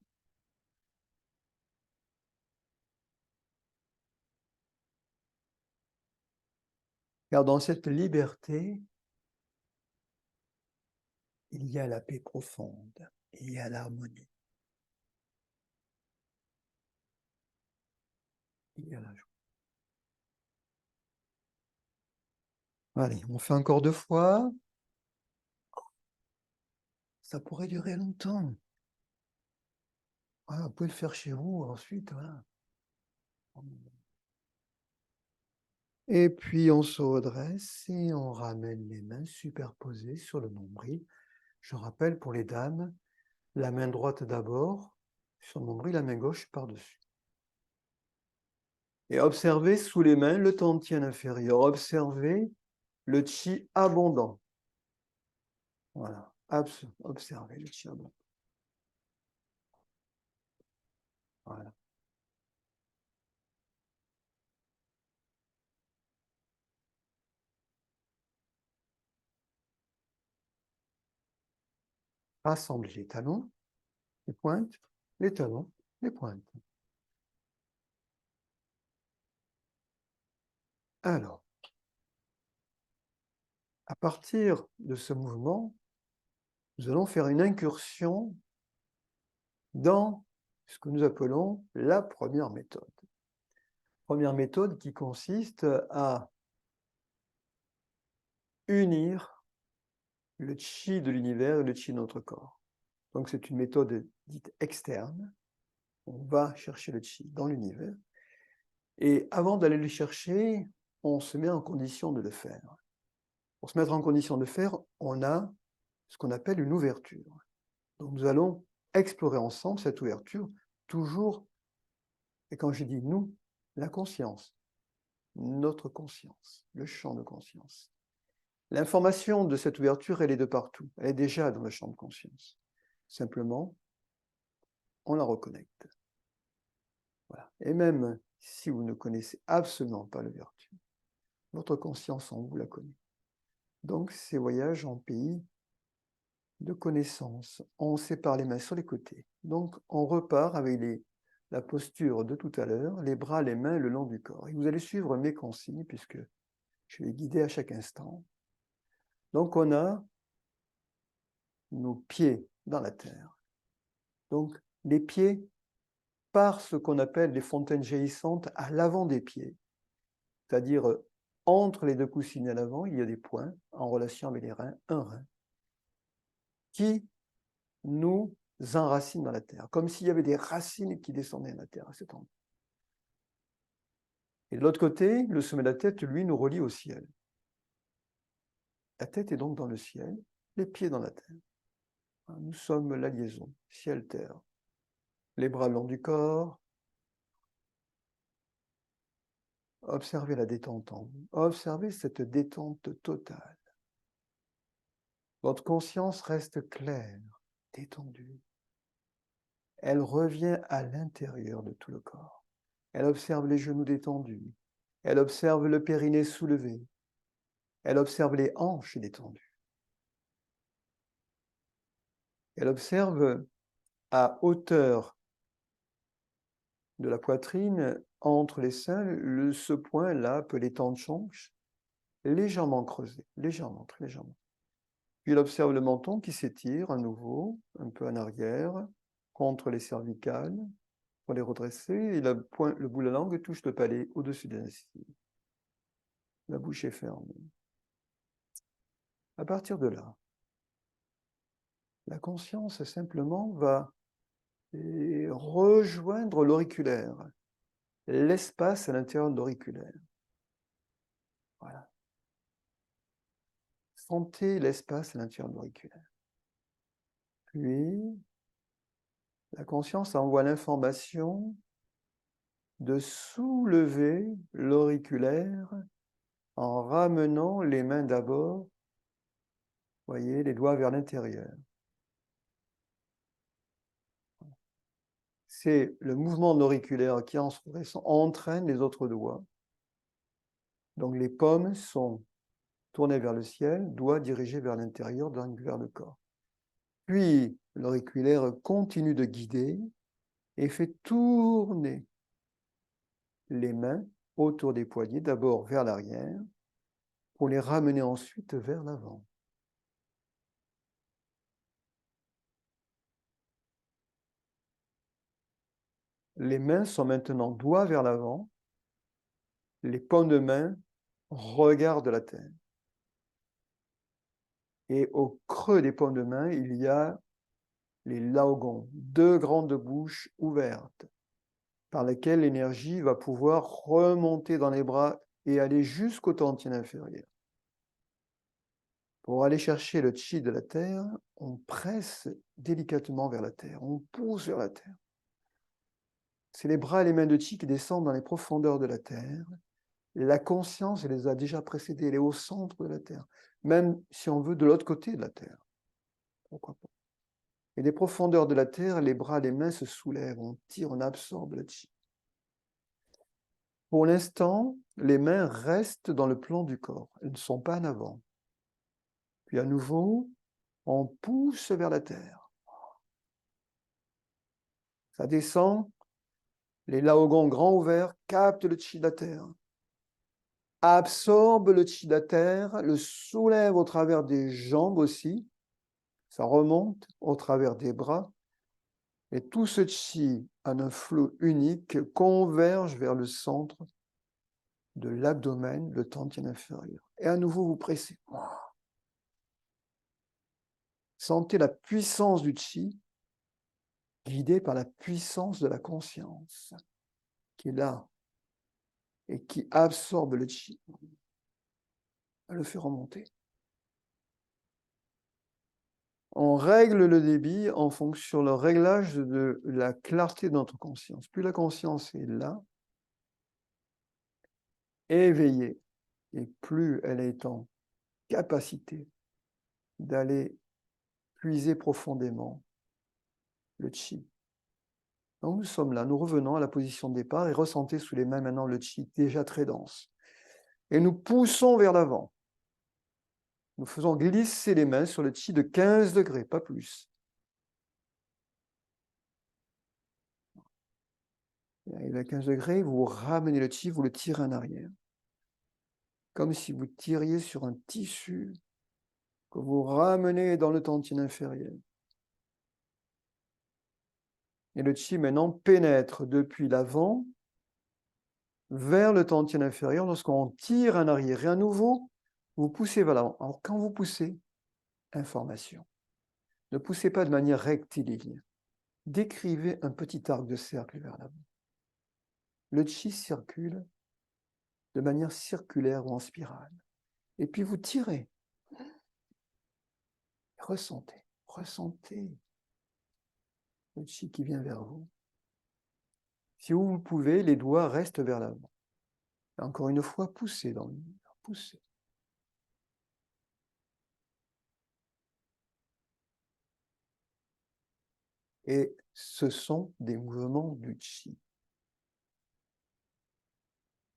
Car dans cette liberté, il y a la paix profonde, il y a l'harmonie, il y a la joie. Allez, on fait encore 2 fois. Ça pourrait durer longtemps. Voilà, vous pouvez le faire chez vous ensuite. Voilà. Et puis on se redresse et on ramène les mains superposées sur le nombril. Je rappelle pour les dames, la main droite d'abord sur le nombril, la main gauche par-dessus. Et observez sous les mains le tantien inférieur. Observez le chi abondant. Voilà, observez le chi abondant. Voilà. Rassemblez les talons, les pointes, les talons, les pointes. Alors, à partir de ce mouvement, nous allons faire une incursion dans ce que nous appelons la première méthode. Première méthode qui consiste à unir le chi de l'univers et le chi de notre corps. Donc c'est une méthode dite externe. On va chercher le chi dans l'univers. Et avant d'aller le chercher, on se met en condition de le faire. Pour se mettre en condition de le faire, on a ce qu'on appelle une ouverture. Donc nous allons explorer ensemble cette ouverture, toujours, et quand je dis nous, la conscience, notre conscience, le champ de conscience. L'information de cette ouverture, elle est de partout. Elle est déjà dans le champ de conscience. Simplement, on la reconnecte. Voilà. Et même si vous ne connaissez absolument pas l'ouverture, votre conscience en vous la connaît. Donc, ces voyages en pays de connaissance, on sépare les mains sur les côtés. Donc, on repart avec la posture de tout à l'heure, les bras, les mains le long du corps. Et vous allez suivre mes consignes, puisque je vais guider à chaque instant. Donc, on a nos pieds dans la terre. Donc, les pieds par ce qu'on appelle les fontaines jaillissantes à l'avant des pieds, c'est-à-dire entre les deux coussinets à l'avant, il y a des points en relation avec les reins, un rein, qui nous enracinent dans la terre, comme s'il y avait des racines qui descendaient à la terre à cet endroit. Et de l'autre côté, le sommet de la tête, lui, nous relie au ciel. La tête est donc dans le ciel, les pieds dans la terre. Nous sommes la liaison, ciel-terre. Les bras le long du corps. Observez la détente en vous. Observez cette détente totale. Votre conscience reste claire, détendue. Elle revient à l'intérieur de tout le corps. Elle observe les genoux détendus. Elle observe le périnée soulevé. Elle observe les hanches détendues. Elle observe à hauteur de la poitrine, entre les seins, ce point-là, appelé tanchonch, légèrement creusé, légèrement, très légèrement. Puis elle observe le menton qui s'étire à nouveau, un peu en arrière, contre les cervicales, pour les redresser, et le bout de la langue touche le palais au-dessus des incisives. La bouche est fermée. À partir de là, la conscience simplement va rejoindre l'auriculaire, l'espace à l'intérieur de l'auriculaire. Voilà. Sentez l'espace à l'intérieur de l'auriculaire. Puis, la conscience envoie l'information de soulever l'auriculaire en ramenant les mains d'abord, voyez, les doigts vers l'intérieur. C'est le mouvement de l'auriculaire qui entraîne les autres doigts. Donc les paumes sont tournées vers le ciel, doigts dirigés vers l'intérieur, donc vers le corps. Puis l'auriculaire continue de guider et fait tourner les mains autour des poignets, d'abord vers l'arrière, pour les ramener ensuite vers l'avant. Les mains sont maintenant doigts vers l'avant, les paumes de main regardent la terre. Et au creux des paumes de main, il y a les laogons, deux grandes bouches ouvertes, par lesquelles l'énergie va pouvoir remonter dans les bras et aller jusqu'au tantien inférieur. Pour aller chercher le chi de la terre, on presse délicatement vers la terre, on pousse vers la terre. C'est les bras et les mains de chi qui descendent dans les profondeurs de la terre. La conscience, elle les a déjà précédés, elle est au centre de la terre, même si on veut de l'autre côté de la terre. Pourquoi pas? Et des profondeurs de la terre, les bras, les mains se soulèvent, on tire, on absorbe le chi. Pour l'instant, les mains restent dans le plan du corps, elles ne sont pas en avant. Puis à nouveau, on pousse vers la terre. Ça descend, les laogons grands ouverts captent le chi de la terre, absorbent le chi de la terre, le soulèvent au travers des jambes aussi, Ça remonte au travers des bras. Et tout ce chi, en un flot unique, converge vers le centre de l'abdomen, le tantien inférieur. Et à nouveau, vous pressez. Sentez la puissance du chi, guidée par la puissance de la conscience, qui est là et qui absorbe le chi. Elle le fait remonter. On règle le débit en fonction du réglage de la clarté de notre conscience. Plus la conscience est là, éveillée, et plus elle est en capacité d'aller puiser profondément le chi. Donc nous sommes là, nous revenons à la position de départ et ressentez sous les mains maintenant le chi déjà très dense. Et nous poussons vers l'avant. Nous faisons glisser les mains sur le chi de 15 degrés, pas plus. Et à 15 degrés, vous ramenez le chi, vous le tirez en arrière. Comme si vous tiriez sur un tissu que vous ramenez dans le tantien inférieur. Et le chi maintenant pénètre depuis l'avant vers le tantien inférieur lorsqu'on tire en arrière. Et à nouveau, vous poussez vers l'avant. Alors quand vous poussez, information. Ne poussez pas de manière rectiligne. Décrivez un petit arc de cercle vers l'avant. Le chi circule de manière circulaire ou en spirale. Et puis vous tirez. Ressentez, ressentez le chi qui vient vers vous. Si vous le pouvez, les doigts restent vers l'avant. Encore une fois, poussez dans le mur, poussez. Et ce sont des mouvements du chi.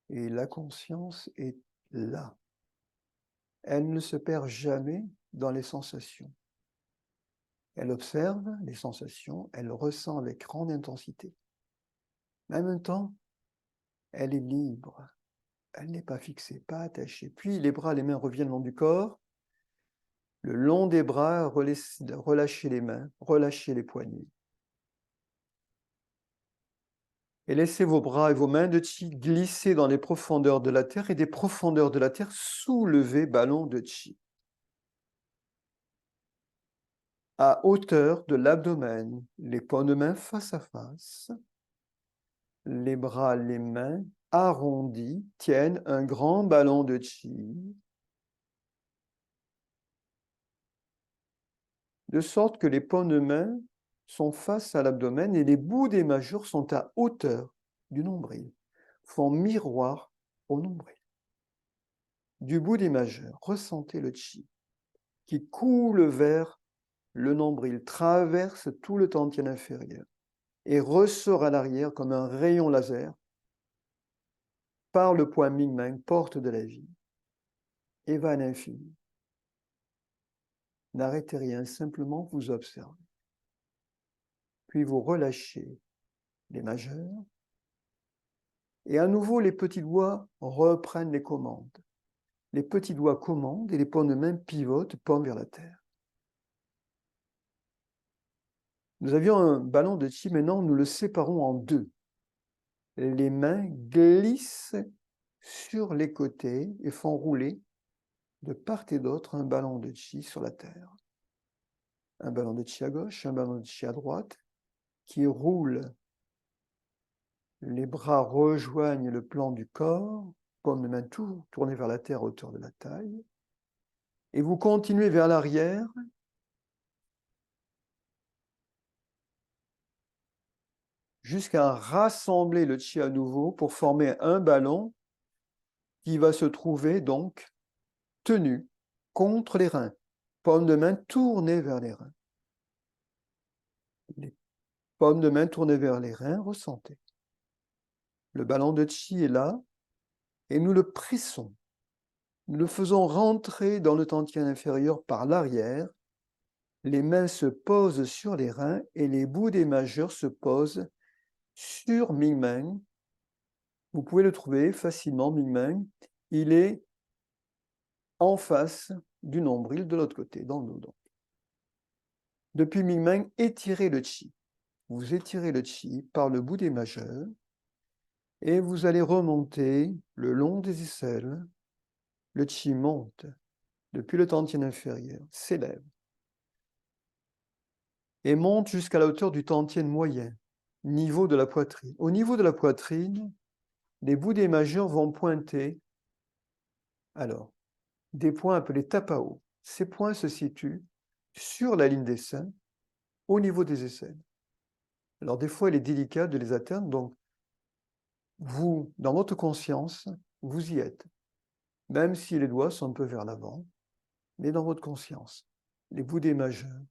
Et la conscience est là. Elle ne se perd jamais dans les sensations. Elle observe les sensations, elle ressent avec grande intensité. Mais en même temps, elle est libre. Elle n'est pas fixée, pas attachée. Puis les bras, les mains reviennent le long du corps. Le long des bras, relâchez les mains, relâchez les poignets. Et laissez vos bras et vos mains de chi glisser dans les profondeurs de la terre et des profondeurs de la terre, soulevez ballon de chi. À hauteur de l'abdomen, les paumes de main face à face, les bras, les mains arrondis tiennent un grand ballon de chi, de sorte que les paumes de main sont face à l'abdomen et les bouts des majeurs sont à hauteur du nombril, font miroir au nombril. Du bout des majeurs, ressentez le chi qui coule vers le nombril, traverse tout le tantien inférieur et ressort à l'arrière comme un rayon laser par le point Ming-Meng, porte de la vie, et va à l'infini. N'arrêtez rien, simplement vous observez. Puis vous relâchez les majeurs, et à nouveau les petits doigts reprennent les commandes. Les petits doigts commandent et les paumes de main pivotent, paume vers la terre. Nous avions un ballon de chi, maintenant nous le séparons en deux. Les mains glissent sur les côtés et font rouler de part et d'autre un ballon de chi sur la terre. Un ballon de chi à gauche, un ballon de chi à droite, qui roule. Les bras rejoignent le plan du corps, paume de main tournée vers la terre à hauteur de la taille. Et vous continuez vers l'arrière. Jusqu'à rassembler le chi à nouveau pour former un ballon qui va se trouver donc tenu contre les reins. Paume de main tournée vers les reins. Les paumes de main tournées vers les reins, ressentez. Le ballon de chi est là et nous le pressons. Nous le faisons rentrer dans le tantien inférieur par l'arrière. Les mains se posent sur les reins et les bouts des majeurs se posent sur Ming-Meng. Vous pouvez le trouver facilement, Ming-Meng. Il est en face du nombril de l'autre côté, dans le dos. Depuis Mingmen, étirez le qi. Vous étirez le qi par le bout des majeurs et vous allez remonter le long des aisselles. Le qi monte depuis le tantien inférieur, s'élève et monte jusqu'à la hauteur du tantien moyen, niveau de la poitrine. Au niveau de la poitrine, les bouts des majeurs vont pointer, alors, des points appelés tapao. Ces points se situent sur la ligne des seins, au niveau des aisselles. Alors, des fois, il est délicat de les atteindre, donc, vous, dans votre conscience, vous y êtes. Même si les doigts sont un peu vers l'avant, mais dans votre conscience, les bouts des majeurs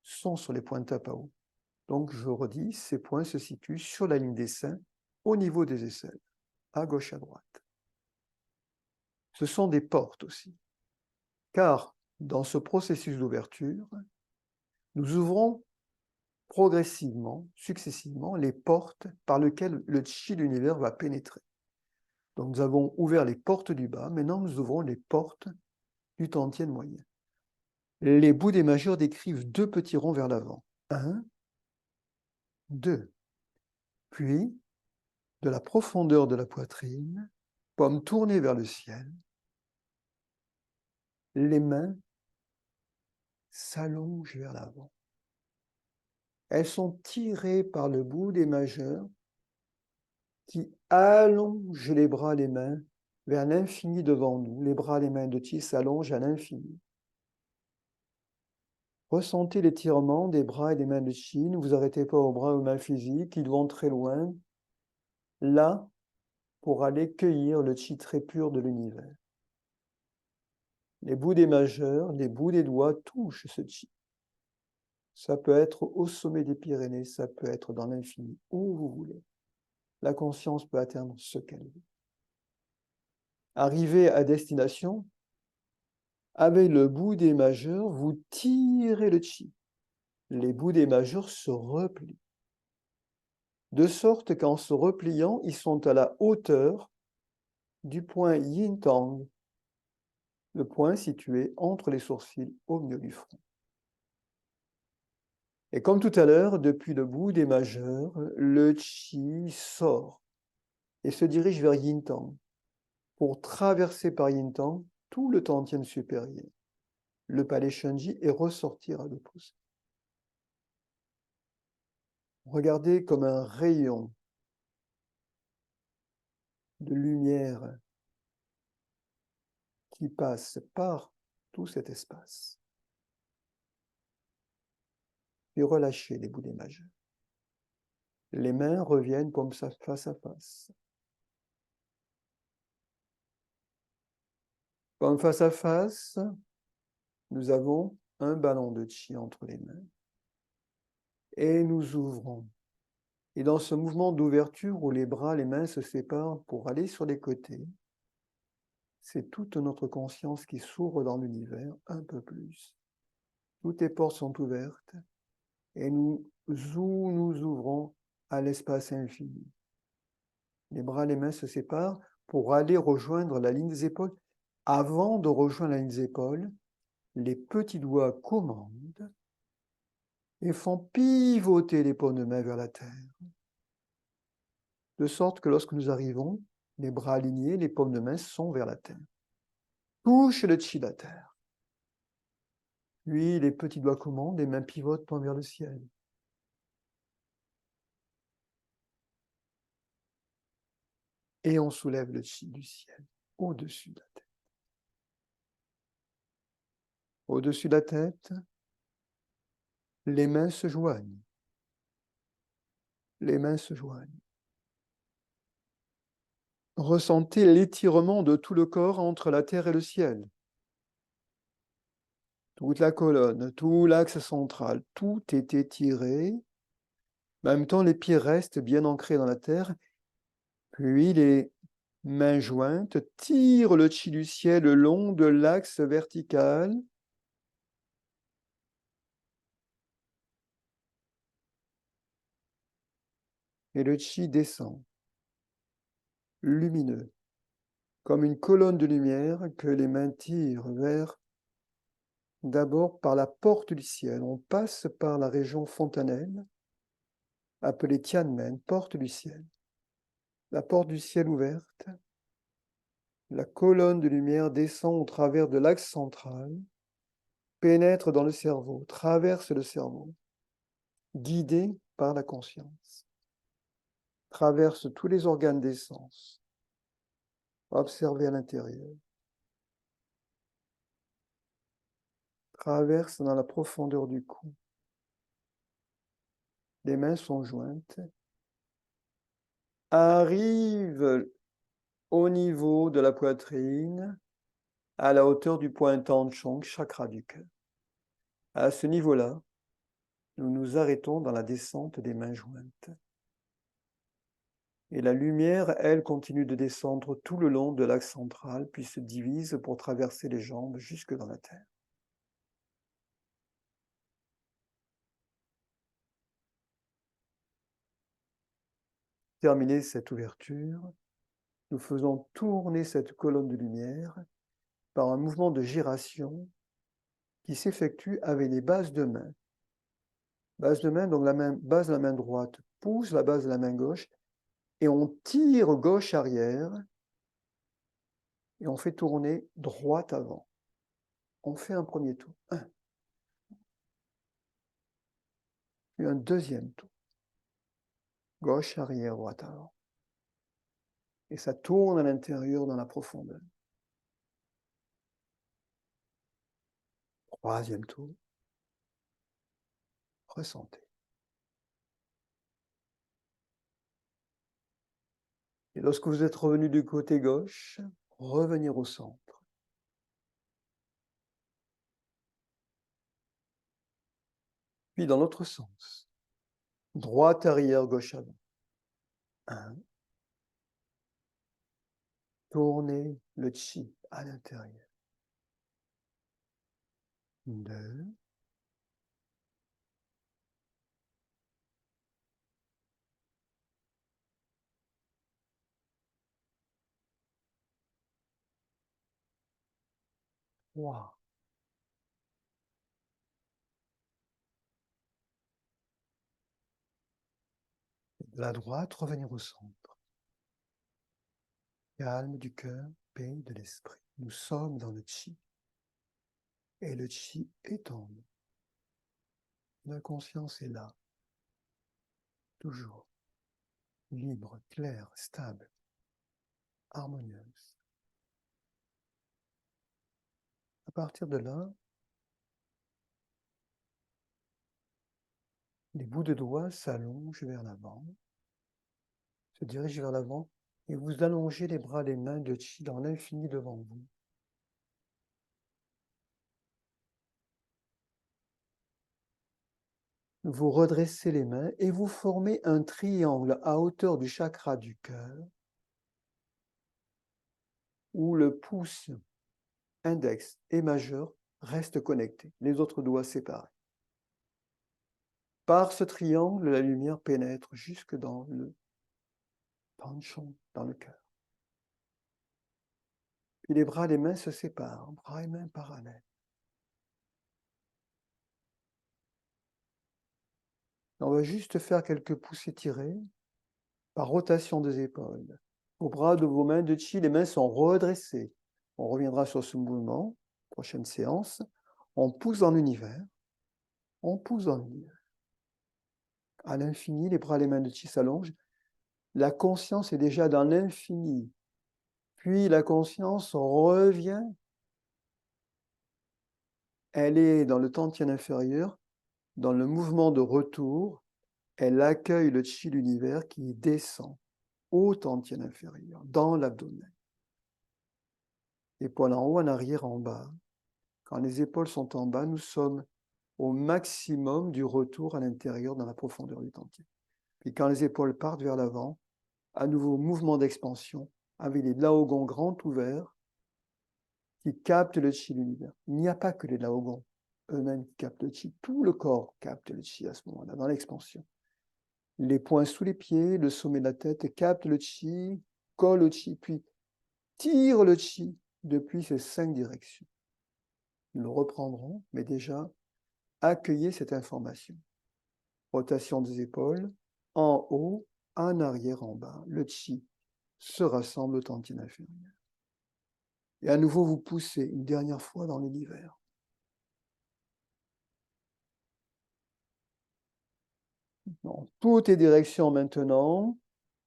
sont sur les points de tapao. Donc, je redis, ces points se situent sur la ligne des seins, au niveau des aisselles, à gauche, à droite. Ce sont des portes aussi, car dans ce processus d'ouverture, nous ouvrons progressivement, successivement, les portes par lesquelles le chi de l'univers va pénétrer. Donc, nous avons ouvert les portes du bas, maintenant nous ouvrons les portes du tantien moyen. Les bouts des majeurs décrivent deux petits ronds vers l'avant. 1, 2. Puis, de la profondeur de la poitrine, paume tournée vers le ciel, les mains s'allongent vers l'avant. Elles sont tirées par le bout des majeurs qui allongent les bras, les mains vers l'infini devant nous. Les bras, les mains de Qi s'allongent à l'infini. Ressentez l'étirement des bras et des mains de Qi. Ne vous arrêtez pas aux bras et aux mains physiques, ils vont très loin, là, pour aller cueillir le Qi très pur de l'univers. Les bouts des majeurs, les bouts des doigts touchent ce Qi. Ça peut être au sommet des Pyrénées, ça peut être dans l'infini, où vous voulez. La conscience peut atteindre ce qu'elle veut. Arrivé à destination, avec le bout des majeurs, vous tirez le Qi. Les bouts des majeurs se replient. De sorte qu'en se repliant, ils sont à la hauteur du point Yin Tang, le point situé entre les sourcils au milieu du front. Et comme tout à l'heure, depuis le bout des majeurs, le Qi sort et se dirige vers Yin Tang pour traverser par Yin Tang tout le tantien supérieur, le palais Shenji, et ressortir à l'opposé. Regardez comme un rayon de lumière qui passe par tout cet espace. Puis relâchez les bouts des majeurs. Les mains reviennent comme ça, face à face. Comme face à face, nous avons un ballon de Qi entre les mains. Et nous ouvrons. Et dans ce mouvement d'ouverture où les bras, les mains se séparent pour aller sur les côtés, c'est toute notre conscience qui s'ouvre dans l'univers un peu plus. Toutes les portes sont ouvertes et nous ouvrons à l'espace infini. Les bras, les mains se séparent pour aller rejoindre la ligne des épaules. Avant de rejoindre la ligne des épaules, les petits doigts commandent et font pivoter les paumes de main vers la terre. De sorte que lorsque nous arrivons, les bras alignés, les paumes de main sont vers la terre. Touche le Qi de la terre. Puis les petits doigts commandent, les mains pivotent, pointent vers le ciel. Et on soulève le Qi du ciel au-dessus de la tête. Au-dessus de la tête, les mains se joignent. Les mains se joignent. Ressentez l'étirement de tout le corps entre la terre et le ciel. Toute la colonne, tout l'axe central, tout est étiré. En même temps, les pieds restent bien ancrés dans la terre. Puis les mains jointes tirent le Qi du ciel le long de l'axe vertical. Et le Qi descend, lumineux, comme une colonne de lumière que les mains tirent vers d'abord par la porte du ciel. On passe par la région fontanelle, appelée Tianmen, porte du ciel. La porte du ciel ouverte, la colonne de lumière descend au travers de l'axe central, pénètre dans le cerveau, traverse le cerveau, guidée par la conscience, traverse tous les organes des sens, observez à l'intérieur, traverse dans la profondeur du cou. Les mains sont jointes, arrive au niveau de la poitrine, à la hauteur du point Tanchong, chakra du cœur. À ce niveau-là, nous nous arrêtons dans la descente des mains jointes. Et la lumière, elle, continue de descendre tout le long de l'axe central, puis se divise pour traverser les jambes jusque dans la terre. Terminée cette ouverture, nous faisons tourner cette colonne de lumière par un mouvement de giration qui s'effectue avec les bases de main. Base de main, donc la base de la main droite pousse la base de la main gauche et on tire gauche arrière et on fait tourner droite avant. On fait un premier tour. Un. Puis un deuxième tour. Gauche arrière, droite avant. Et ça tourne à l'intérieur dans la profondeur. Troisième tour. Ressentez. Et lorsque vous êtes revenu du côté gauche, revenir au centre. Puis dans l'autre sens. Droite arrière, gauche avant. 1. Tournez le chi à l'intérieur. 2. 3. De la droite, revenir au centre. Calme du cœur, paix de l'esprit. Nous sommes dans le chi. Et le chi est en nous. La conscience est là. Toujours. Libre, claire, stable, harmonieuse. À partir de là, les bouts de doigts s'allongent vers l'avant, se dirigent vers l'avant, et vous allongez les bras, les mains de chi dans l'infini devant vous. Vous redressez les mains et vous formez un triangle à hauteur du chakra du cœur, où le pouce index et majeur restent connectés, les autres doigts séparés. Par ce triangle, la lumière pénètre jusque dans le Panchon, dans le cœur. Puis les bras et les mains se séparent, bras et mains parallèles. On va juste faire quelques poussées tirées par rotation des épaules. Vos bras de vos mains de chi, les mains sont redressées. On reviendra sur ce mouvement, prochaine séance. On pousse dans l'univers. On pousse dans l'univers. À l'infini, les bras et les mains de chi s'allongent. La conscience est déjà dans l'infini. Puis la conscience revient. Elle est dans le tantien inférieur, dans le mouvement de retour. Elle accueille le chi de l'univers qui descend au tantien inférieur, dans l'abdomen. Épaules en haut, en arrière, en bas. Quand les épaules sont en bas, nous sommes au maximum du retour à l'intérieur dans la profondeur du tantien. Puis quand les épaules partent vers l'avant, à nouveau mouvement d'expansion avec les laogons grands ouverts qui captent le chi de l'univers. Il n'y a pas que les laogons eux-mêmes qui captent le chi, tout le corps capte le chi à ce moment-là, dans l'expansion. Les poings sous les pieds, le sommet de la tête capte le chi, colle au chi, puis tire le chi depuis ces 5 directions. nous le reprendrons, mais déjà, accueillez cette information. Rotation des épaules, en haut, en arrière, en bas. Le chi se rassemble au tendine inférieur. Et à nouveau, vous poussez une dernière fois dans l'univers. Dans toutes les directions maintenant,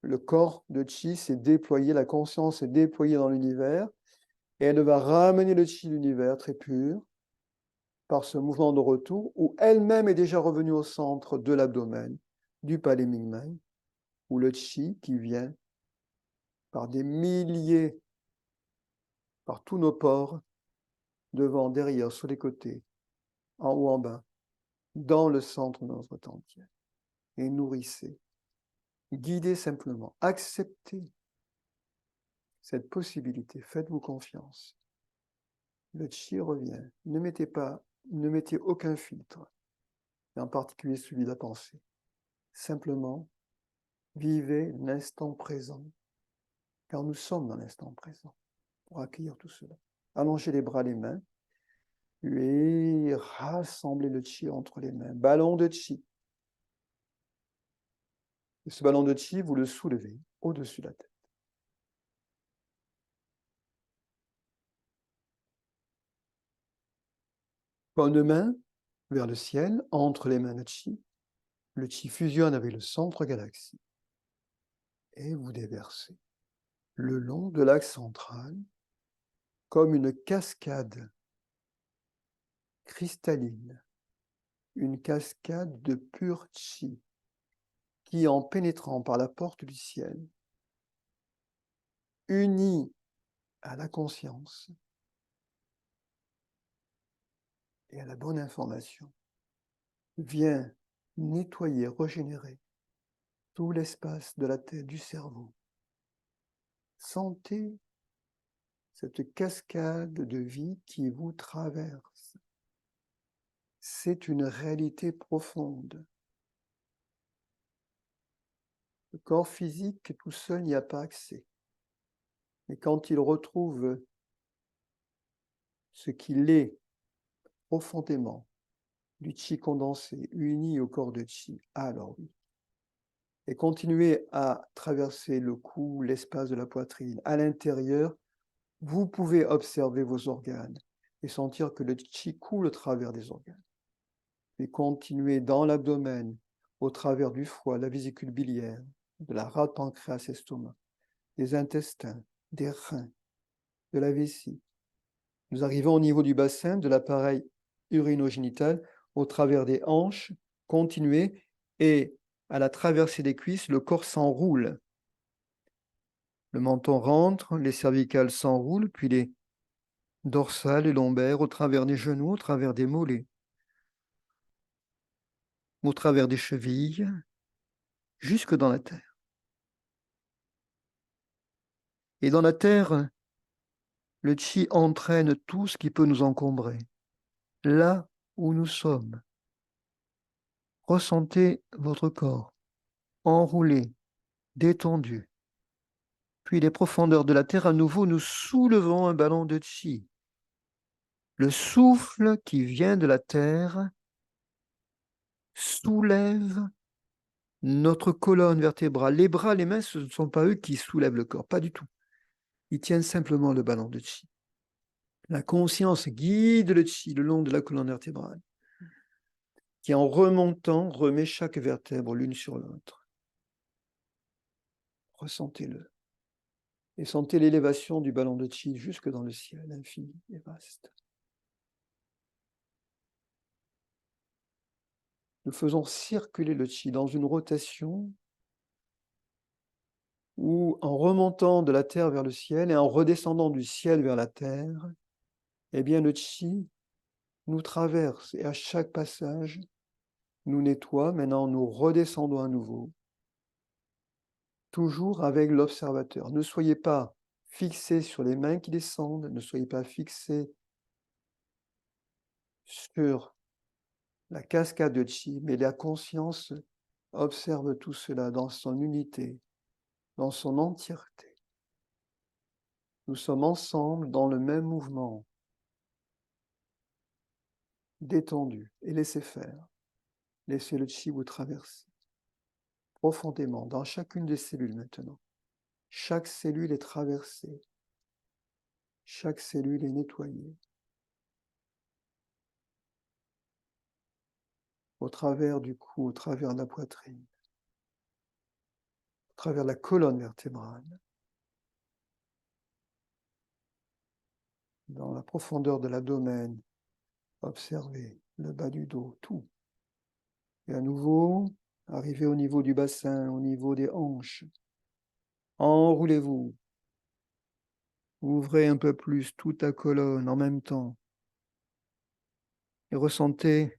le corps de chi s'est déployé, la conscience est déployée dans l'univers, et elle va ramener le chi de l'univers très pur par ce mouvement de retour où elle-même est déjà revenue au centre de l'abdomen, du palais Mingmen, où le chi qui vient par des milliers, par tous nos pores, devant, derrière, sur les côtés, en haut, en bas, dans le centre de notre temps entier. Et nourrissez, guidez simplement, acceptez cette possibilité, faites-vous confiance. Le chi revient, ne mettez aucun filtre, et en particulier celui de la pensée. Simplement, vivez l'instant présent, car nous sommes dans l'instant présent, pour accueillir tout cela. Allongez les bras, les mains, et rassemblez le chi entre les mains. Ballon de chi. Et ce ballon de chi, vous le soulevez au-dessus de la tête. Paume main vers le ciel, entre les mains de chi. Le chi fusionne avec le centre galaxie. Et vous déversez le long de l'axe central comme une cascade cristalline, une cascade de pur chi qui, en pénétrant par la porte du ciel, unit à la conscience et à la bonne information, vient nettoyer, régénérer tout l'espace de la tête, du cerveau. Sentez cette cascade de vie qui vous traverse. C'est une réalité profonde. Le corps physique tout seul n'y a pas accès. Mais quand il retrouve ce qu'il est profondément, du chi condensé, uni au corps de chi, alors oui. Et continuez à traverser le cou, l'espace de la poitrine. À l'intérieur, vous pouvez observer vos organes et sentir que le chi coule au travers des organes. Et continuez dans l'abdomen, au travers du foie, la vésicule biliaire, de la rate pancréas estomac, des intestins, des reins, de la vessie. Nous arrivons au niveau du bassin, de l'appareil urinogénital, au travers des hanches, continuez, et à la traversée des cuisses, le corps s'enroule. Le menton rentre, les cervicales s'enroulent, puis les dorsales et lombaires, au travers des genoux, au travers des mollets, au travers des chevilles, jusque dans la terre. Et dans la terre, le chi entraîne tout ce qui peut nous encombrer. Là où nous sommes, ressentez votre corps enroulé, détendu. Puis les profondeurs de la terre, à nouveau, nous soulevons un ballon de chi. Le souffle qui vient de la terre soulève notre colonne vertébrale. Les bras, les mains, ce ne sont pas eux qui soulèvent le corps, pas du tout. Ils tiennent simplement le ballon de chi. La conscience guide le chi le long de la colonne vertébrale, qui en remontant remet chaque vertèbre l'une sur l'autre. Ressentez-le. Et sentez l'élévation du ballon de chi jusque dans le ciel infini et vaste. Nous faisons circuler le chi dans une rotation où, en remontant de la terre vers le ciel et en redescendant du ciel vers la terre, eh bien le chi nous traverse et à chaque passage nous nettoie. Maintenant, nous redescendons à nouveau, toujours avec l'observateur. Ne soyez pas fixés sur les mains qui descendent, ne soyez pas fixés sur la cascade de chi, mais la conscience observe tout cela dans son unité, dans son entièreté. Nous sommes ensemble dans le même mouvement. détendu et laissez faire. Laissez le chi vous traverser profondément dans chacune des cellules maintenant. Chaque cellule est traversée. Chaque cellule est nettoyée. Au travers du cou, au travers de la poitrine, au travers de la colonne vertébrale, dans la profondeur de l'abdomen, observez le bas du dos, tout. Et à nouveau, arrivez au niveau du bassin, au niveau des hanches. Enroulez-vous. Ouvrez un peu plus toute la colonne en même temps. Et ressentez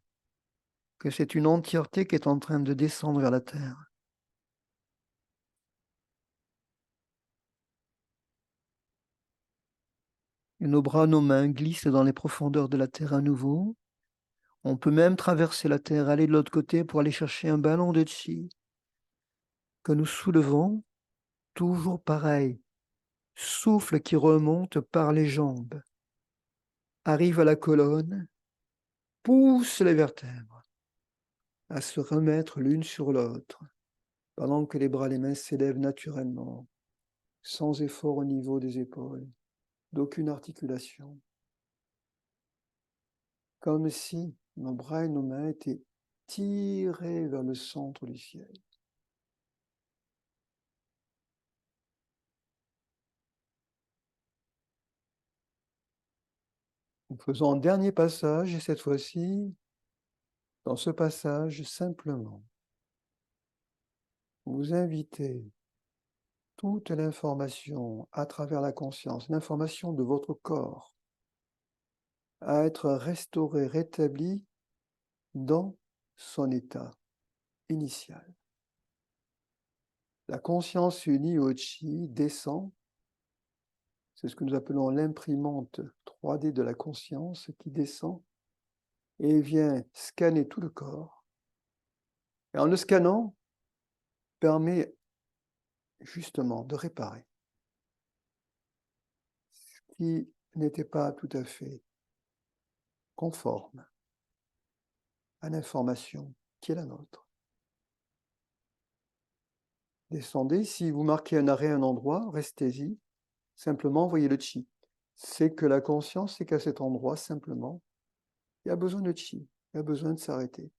que c'est une entièreté qui est en train de descendre vers la terre. Et nos bras, nos mains glissent dans les profondeurs de la terre à nouveau. On peut même traverser la terre, aller de l'autre côté pour aller chercher un ballon de chi que nous soulevons, toujours pareil. Souffle qui remonte par les jambes, arrive à la colonne, pousse les vertèbres à se remettre l'une sur l'autre, pendant que les bras, les mains s'élèvent naturellement, sans effort au niveau des épaules, d'aucune articulation. Comme si nos bras et nos mains étaient tirés vers le centre du ciel. Nous faisons un dernier passage, et cette fois-ci, dans ce passage, simplement, vous invitez toute l'information à travers la conscience, l'information de votre corps, à être restaurée, rétablie dans son état initial. La conscience unie au chi descend, c'est ce que nous appelons l'imprimante 3D de la conscience qui descend et vient scanner tout le corps. Et en le scannant, permet justement de réparer ce qui n'était pas tout à fait conforme à l'information qui est la nôtre. Descendez, si vous marquez un arrêt à un endroit, restez-y, simplement envoyez le chi. C'est que la conscience, c'est qu'à cet endroit, simplement, il y a besoin de chi, il y a besoin de s'arrêter.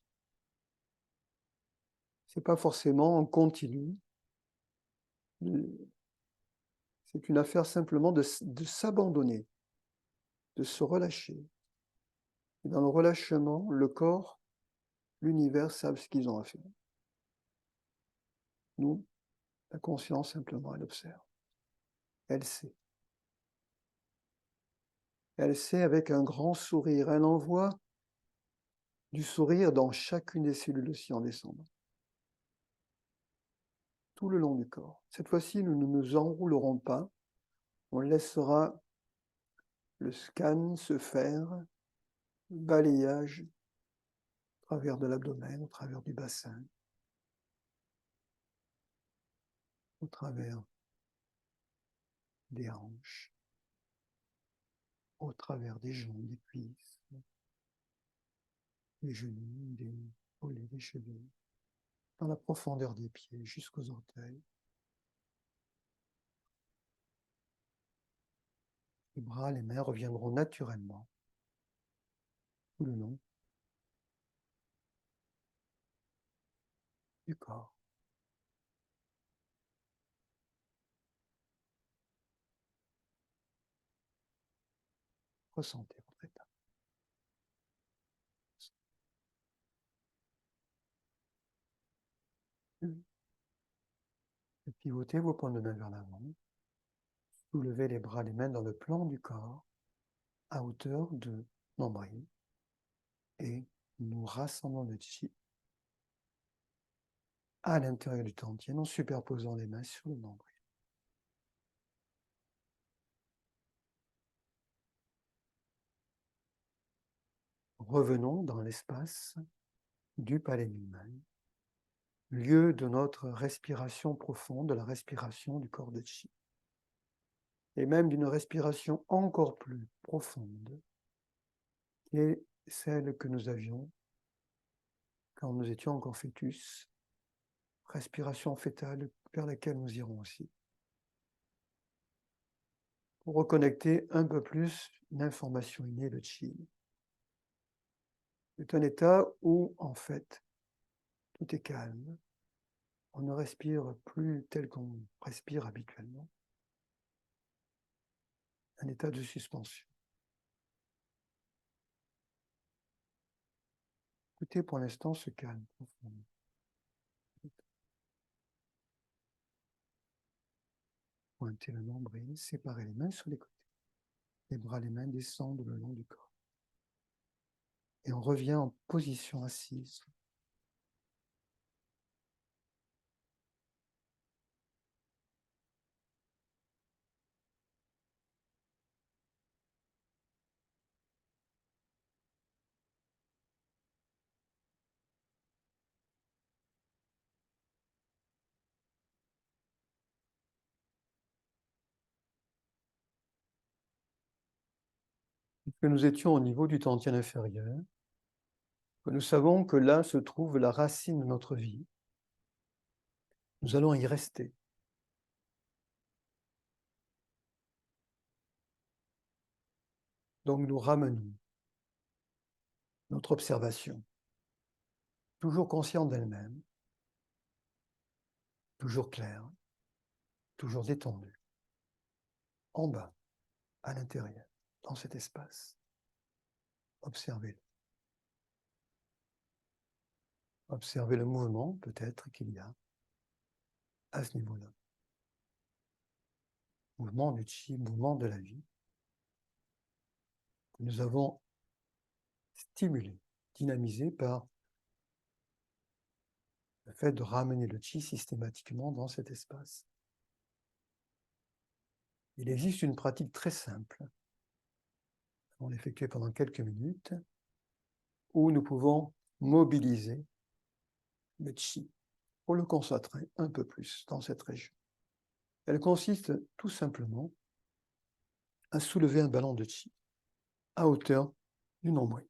Ce n'est pas forcément en continu, c'est une affaire simplement de s'abandonner, de se relâcher. Et dans le relâchement, le corps, l'univers savent ce qu'ils ont à faire. Nous, la conscience, simplement, elle observe. Elle sait. Elle sait avec un grand sourire. Elle envoie du sourire dans chacune des cellules aussi en descendant. Tout le long du corps. Cette fois-ci, nous ne nous enroulerons pas. On laissera le scan se faire, balayage au travers de l'abdomen, au travers du bassin, au travers des hanches, au travers des jambes, des cuisses, des genoux, des mollets, des chevilles, dans la profondeur des pieds jusqu'aux orteils. Les bras, les mains reviendront naturellement tout le long du corps. Ressentez votre état. Et pivotez vos paumes de main vers l'avant. Soulevez les bras, les mains dans le plan du corps, à hauteur de nombril. Et nous rassemblons le chi à l'intérieur du tantien en superposant les mains sur le nombril. Revenons dans l'espace du palais minmal, lieu de notre respiration profonde, de la respiration du corps de chi, et même d'une respiration encore plus profonde, qui est celle que nous avions quand nous étions encore fœtus, respiration fœtale vers laquelle nous irons aussi, pour reconnecter un peu plus l'information innée, le chi. C'est un état où, en fait, tout est calme. On ne respire plus tel qu'on respire habituellement. Un état de suspension. Écoutez pour l'instant ce calme profond. Pointez le nombril, séparez les mains sur les côtés. Les bras, les mains descendent le long du corps. Et on revient en position assise. Que nous étions au niveau du tantien inférieur, que nous savons que là se trouve la racine de notre vie, nous allons y rester. Donc nous ramenons notre observation, toujours consciente d'elle-même, toujours claire, toujours détendue, en bas, à l'intérieur, dans cet espace. Observez-le. Observez le mouvement, peut-être, qu'il y a à ce niveau-là. Mouvement du chi, mouvement de la vie, que nous avons stimulé, dynamisé par le fait de ramener le chi systématiquement dans cet espace. Il existe une pratique très simple, on l'effectue pendant quelques minutes, où nous pouvons mobiliser le chi pour le concentrer un peu plus dans cette région. Elle consiste tout simplement à soulever un ballon de chi à hauteur du nombril.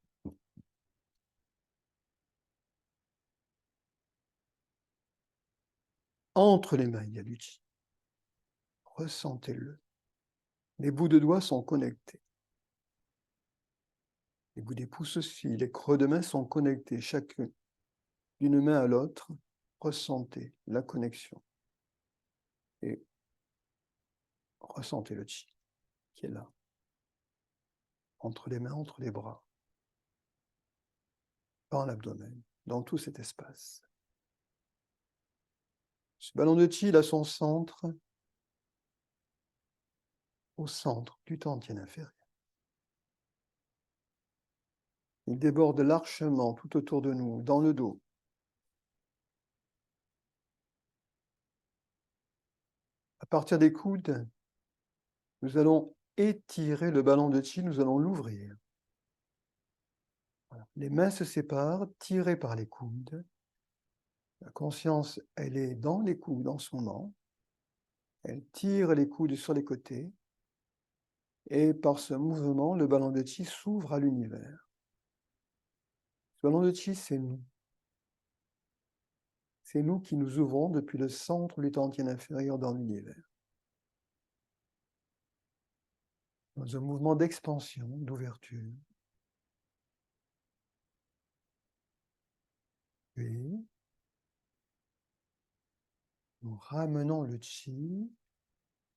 Entre les mains, il y a du chi. Ressentez-le. Les bouts de doigts sont connectés. Les bouts des pouces aussi. Les creux de main sont connectés, chacun d'une main à l'autre. Ressentez la connexion. Et ressentez le chi qui est là. Entre les mains, entre les bras. Dans l'abdomen, dans tout cet espace. Ce ballon de chi, il a son centre au centre du tantien inférieur. Il déborde largement tout autour de nous, dans le dos. À partir des coudes, nous allons étirer le ballon de chi, nous allons l'ouvrir. Voilà. Les mains se séparent, tirées par les coudes. La conscience, elle est dans les coudes en ce moment. Elle tire les coudes sur les côtés. Et par ce mouvement, le ballon de chi s'ouvre à l'univers. Ce ballon de chi, c'est nous. C'est nous qui nous ouvrons depuis le centre du tantien inférieur dans l'univers. Dans un mouvement d'expansion, d'ouverture. Puis, nous ramenons le chi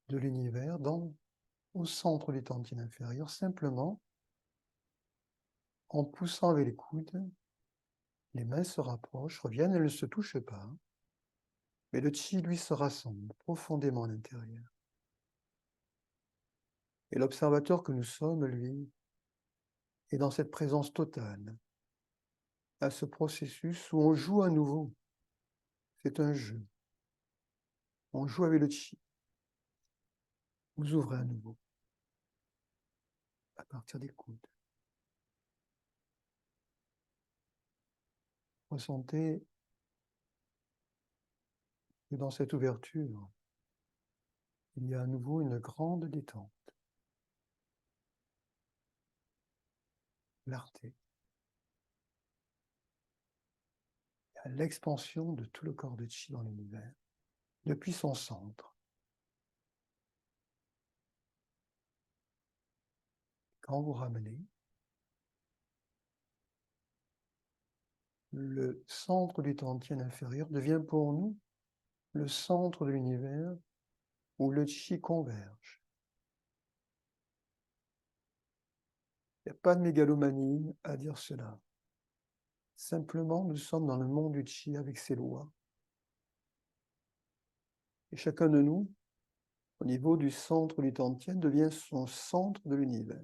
de l'univers au centre du tantien inférieur, simplement en poussant avec les coudes. Les mains se rapprochent, reviennent, elles ne se touchent pas. Mais le chi, lui, se rassemble profondément à l'intérieur. Et l'observateur que nous sommes, lui, est dans cette présence totale, à ce processus où on joue à nouveau. C'est un jeu. On joue avec le chi. Vous ouvrez à nouveau, à partir des coudes. Ressentez que dans cette ouverture, il y a à nouveau une grande détente. Clarté. à l'expansion de tout le corps de Chi dans l'univers, depuis son centre. Quand vous ramenez, le centre du Tantien inférieur devient pour nous le centre de l'univers où le Chi converge. Il n'y a pas de mégalomanie à dire cela. Simplement, nous sommes dans le monde du Chi avec ses lois. Et chacun de nous, au niveau du centre du Tantien, devient son centre de l'univers.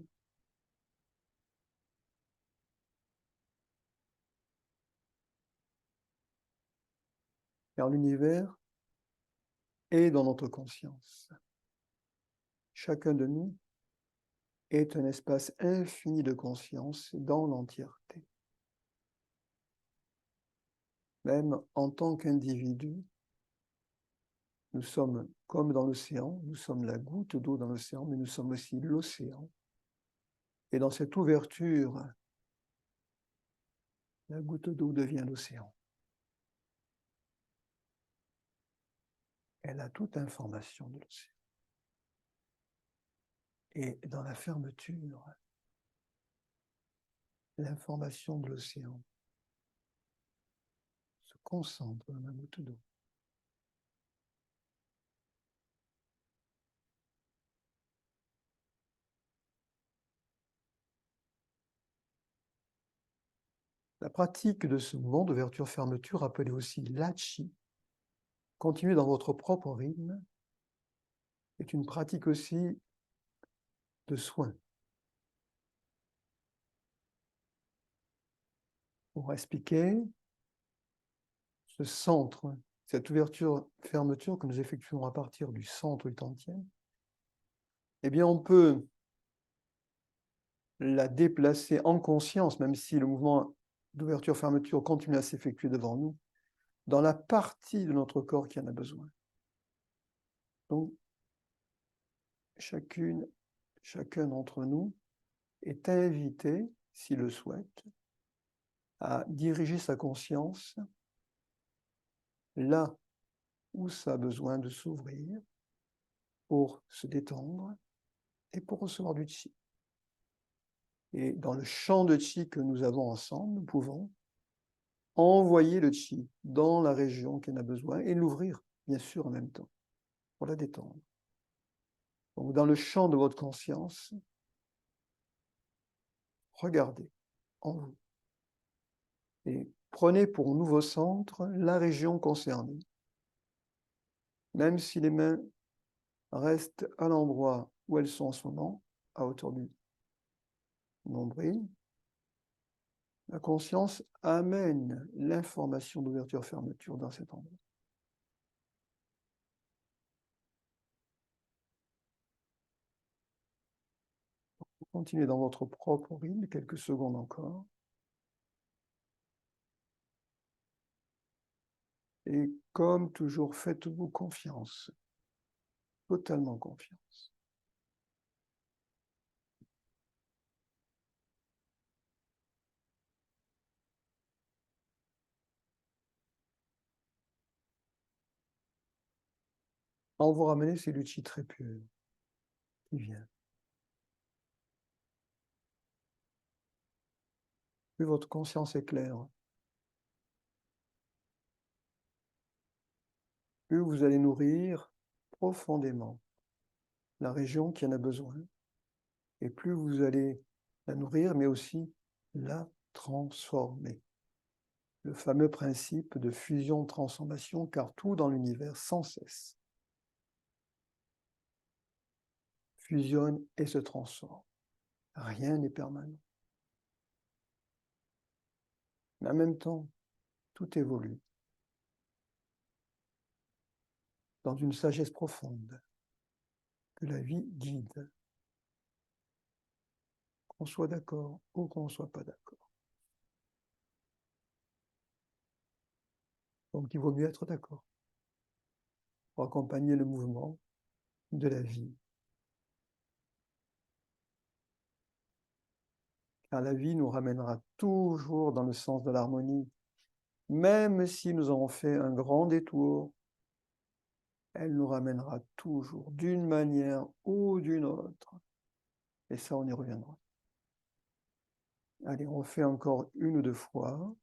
Car l'univers est dans notre conscience. Chacun de nous est un espace infini de conscience dans l'entièreté. Même en tant qu'individu, nous sommes comme dans l'océan, nous sommes la goutte d'eau dans l'océan, mais nous sommes aussi l'océan. Et dans cette ouverture, la goutte d'eau devient l'océan. Elle a toute information de l'océan. Et dans la fermeture, l'information de l'océan se concentre dans la goutte d'eau. La pratique de ce mouvement d'ouverture-fermeture, appelé aussi l'Achi, continuez dans votre propre rythme, est une pratique aussi de soin. Pour expliquer ce centre, cette ouverture-fermeture que nous effectuons à partir du centre du Tantien, eh bien on peut la déplacer en conscience, même si le mouvement d'ouverture-fermeture continue à s'effectuer devant nous, dans la partie de notre corps qui en a besoin. Donc, chacun d'entre nous est invité, s'il le souhaite, à diriger sa conscience là où ça a besoin de s'ouvrir pour se détendre et pour recevoir du Chi. Et dans le champ de Chi que nous avons ensemble, nous pouvons envoyer le Chi dans la région qui en a besoin et l'ouvrir, bien sûr, en même temps, pour la détendre. Donc, dans le champ de votre conscience, regardez en vous et prenez pour nouveau centre la région concernée. Même si les mains restent à l'endroit où elles sont en ce moment, à hauteur du nombril, la conscience amène l'information d'ouverture-fermeture dans cet endroit. Continuez dans votre propre rythme, quelques secondes encore. Et comme toujours, faites-vous confiance, totalement confiance. Quand vous ramenez, c'est le chi très pur qui vient. Plus votre conscience est claire, plus vous allez nourrir profondément la région qui en a besoin, et plus vous allez la nourrir, mais aussi la transformer. Le fameux principe de fusion-transformation, car tout dans l'univers sans cesse fusionne et se transforme. Rien n'est permanent. Mais en même temps, tout évolue dans une sagesse profonde que la vie guide, qu'on soit d'accord ou qu'on ne soit pas d'accord. Donc il vaut mieux être d'accord pour accompagner le mouvement de la vie. Car la vie nous ramènera toujours dans le sens de l'harmonie. même si nous avons fait un grand détour, elle nous ramènera toujours d'une manière ou d'une autre. Et ça, on y reviendra. Allez, on fait encore une ou deux fois.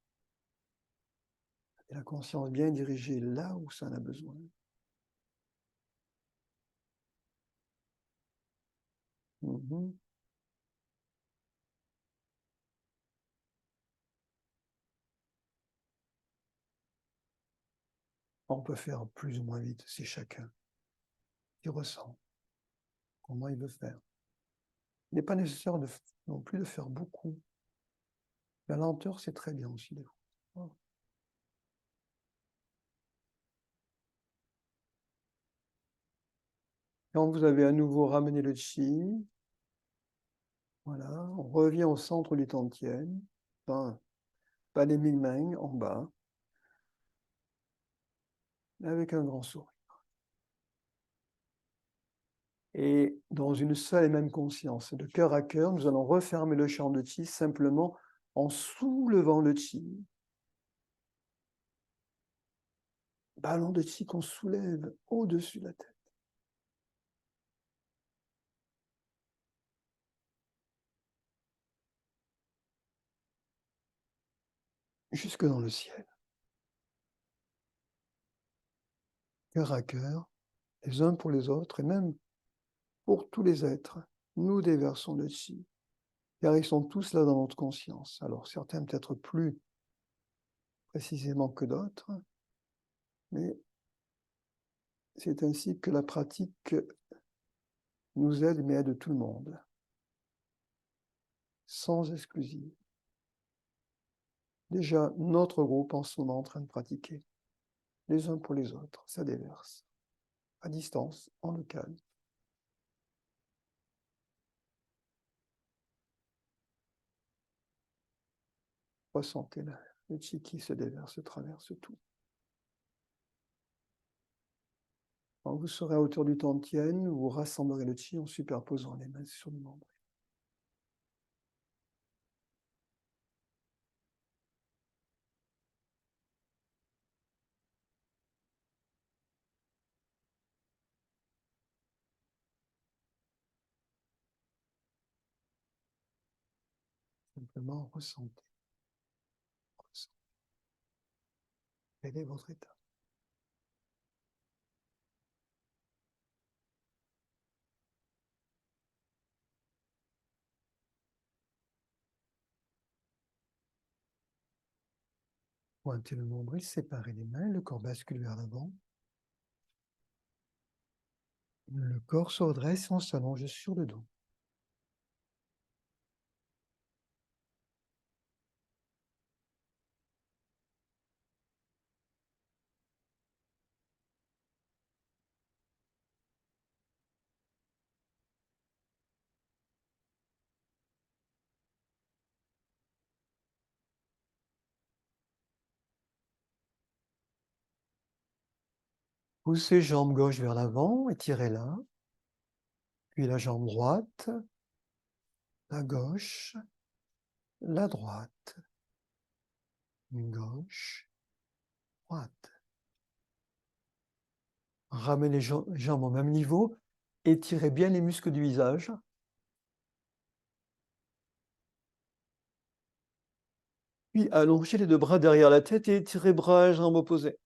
Et la conscience bien dirigée là où ça en a besoin. On peut faire plus ou moins vite, c'est chacun qui ressent comment il veut faire. Il n'est pas nécessaire non plus de faire beaucoup. La lenteur, c'est très bien aussi des fois. Quand vous avez à nouveau ramené le chi, voilà, on revient au centre du Tantien, enfin, pas les Ming en bas, avec un grand sourire. Et dans une seule et même conscience, de cœur à cœur, nous allons refermer le champ de chi simplement en soulevant le chi. Ballon de chi qu'on soulève au-dessus de la tête. Jusque dans le ciel. Cœur à cœur, les uns pour les autres, et même pour tous les êtres. Nous déversons le chi, car ils sont tous là dans notre conscience. Alors certains peut-être plus précisément que d'autres, mais c'est ainsi que la pratique nous aide, mais aide tout le monde, sans exclusive. Déjà, notre groupe en ce moment en train de pratiquer, les uns pour les autres, ça déverse, à distance, en local. Ressentez le chi qui se déverse, traverse tout. Quand vous serez à hauteur du Tantien, vous rassemblerez le chi en superposant les mains sur le nombril. Simplement ressentez. Quel est votre état? Pointez le nombril, séparez les mains, le corps bascule vers l'avant. Le corps se redresse et on s'allonge sur le dos. Poussez jambe gauche vers l'avant, étirez-la. Puis la jambe droite, la gauche, la droite, gauche, droite. Ramenez les jambes au même niveau, étirez bien les muscles du visage. Puis allongez les deux bras derrière la tête et étirez bras et jambes opposés.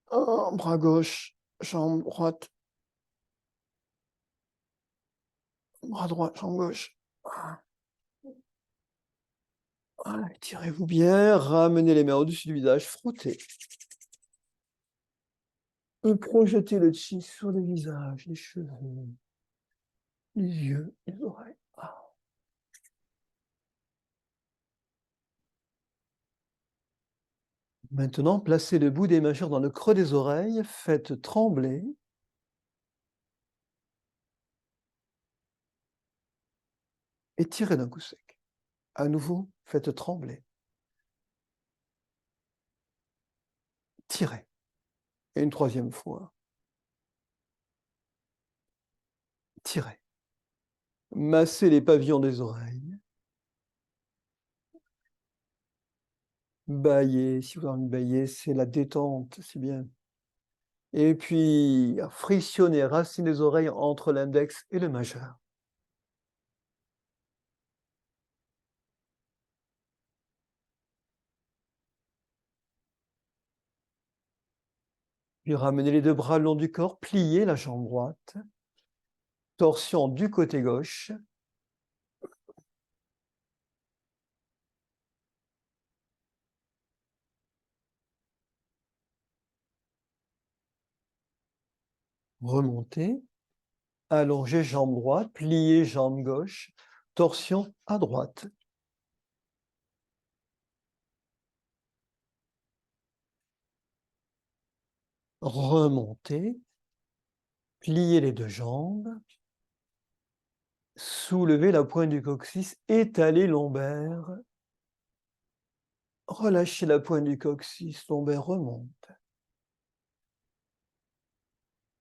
Bras gauche, jambe droite, bras droit, jambe gauche. Étirez-vous bien, ramenez les mains au-dessus du visage, frottez. Projetez le chi sur le visage, les cheveux, les yeux, les oreilles. Maintenant, placez le bout des mâchoires dans le creux des oreilles, faites trembler. Et tirez d'un coup sec. À nouveau, faites trembler. Tirez. Et une troisième fois. Tirez. Massez les pavillons des oreilles. Bâiller, si vous avez envie de bâiller, c'est la détente, c'est bien. Et puis, frictionner, raciner les oreilles entre l'index et le majeur. Puis ramener les 2 bras le long du corps, plier la jambe droite, torsion du côté gauche. Remonter, allonger jambe droite, plier jambe gauche, torsion à droite. Remonter, plier les 2 jambes, soulever la pointe du coccyx, étaler lombaire, relâcher la pointe du coccyx, lombaire remonte.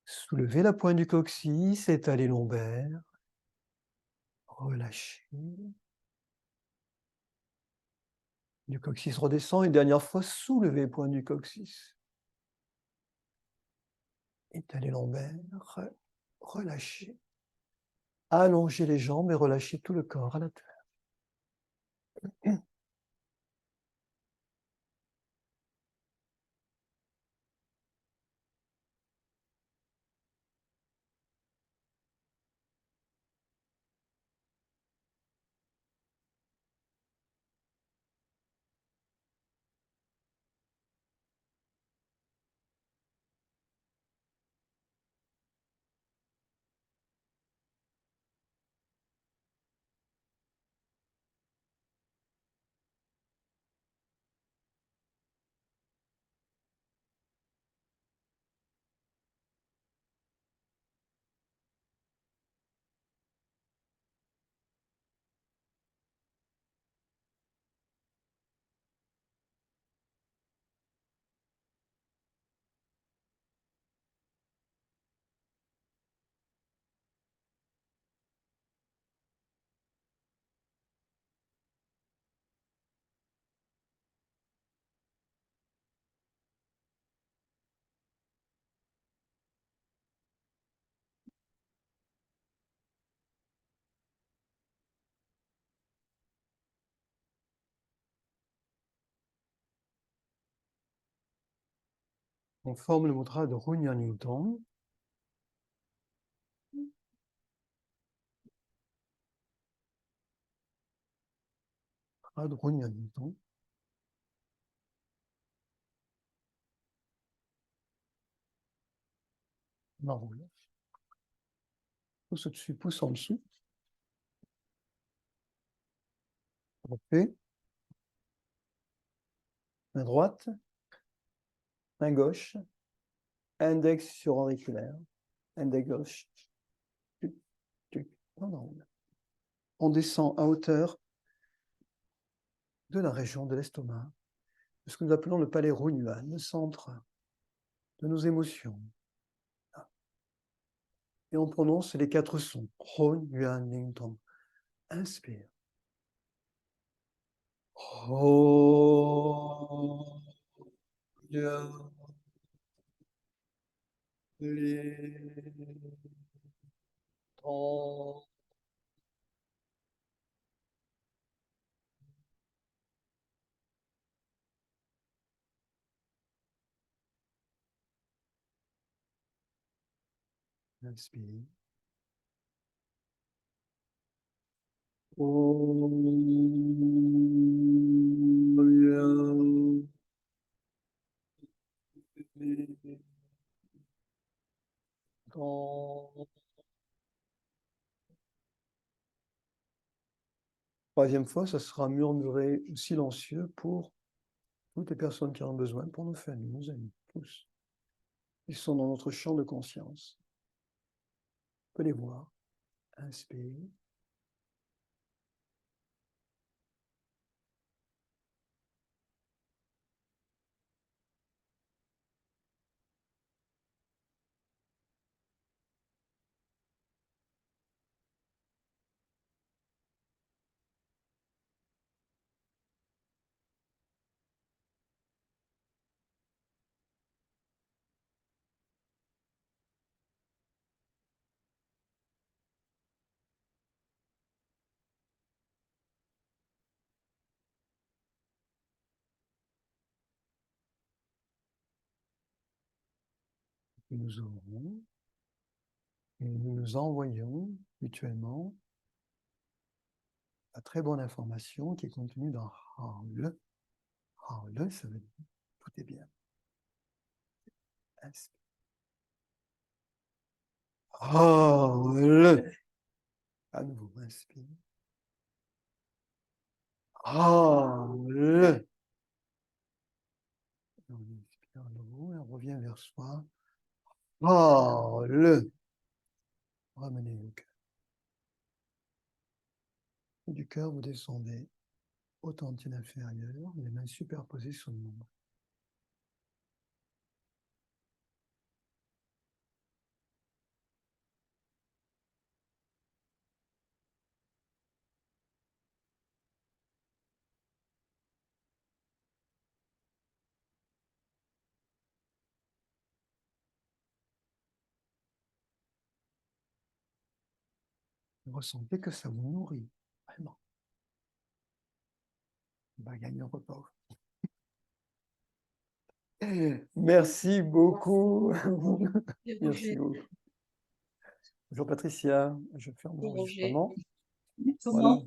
Soulever la pointe du coccyx, étaler lombaire, relâcher. Du coccyx redescend et dernière fois, soulever pointe du coccyx. Étaler lombaire, relâcher. Allonger les jambes et relâcher tout le corps à la terre. On forme le mudra de Runyan-Ningtong. De Runyan-Ningtong. On enroule. Pouce au-dessus, pouce en dessous. On fait. Main droite, main gauche, index sur auriculaire, index gauche. On enroule. On descend à hauteur de la région de l'estomac, de ce que nous appelons le palais Runyuan, le centre de nos émotions. Et on prononce les 4 sons. Runyuan-Ningtong. Inspire. Inspire. Troisième fois, ça sera murmuré ou silencieux pour toutes les personnes qui en ont besoin, pour nos familles, nos amis, tous. Ils sont dans notre champ de conscience. On peut les voir. Inspire. que nous aurons et nous nous envoyons mutuellement la très bonne information qui est contenue dans Haule. Haule, ça veut dire tout est bien. Inspire. Haule. À nouveau, inspire. Haule. On inspire à nouveau et on revient vers soi. Haule. Ramenez le cœur. Et du cœur, vous descendez au tantine inférieur, les mains superposées sur le nombre. Vous ressentez que ça vous nourrit, vraiment. On va gagner un repas. Merci beaucoup. Merci beaucoup. Bonjour Patricia, je ferme l'enregistrement. Voilà.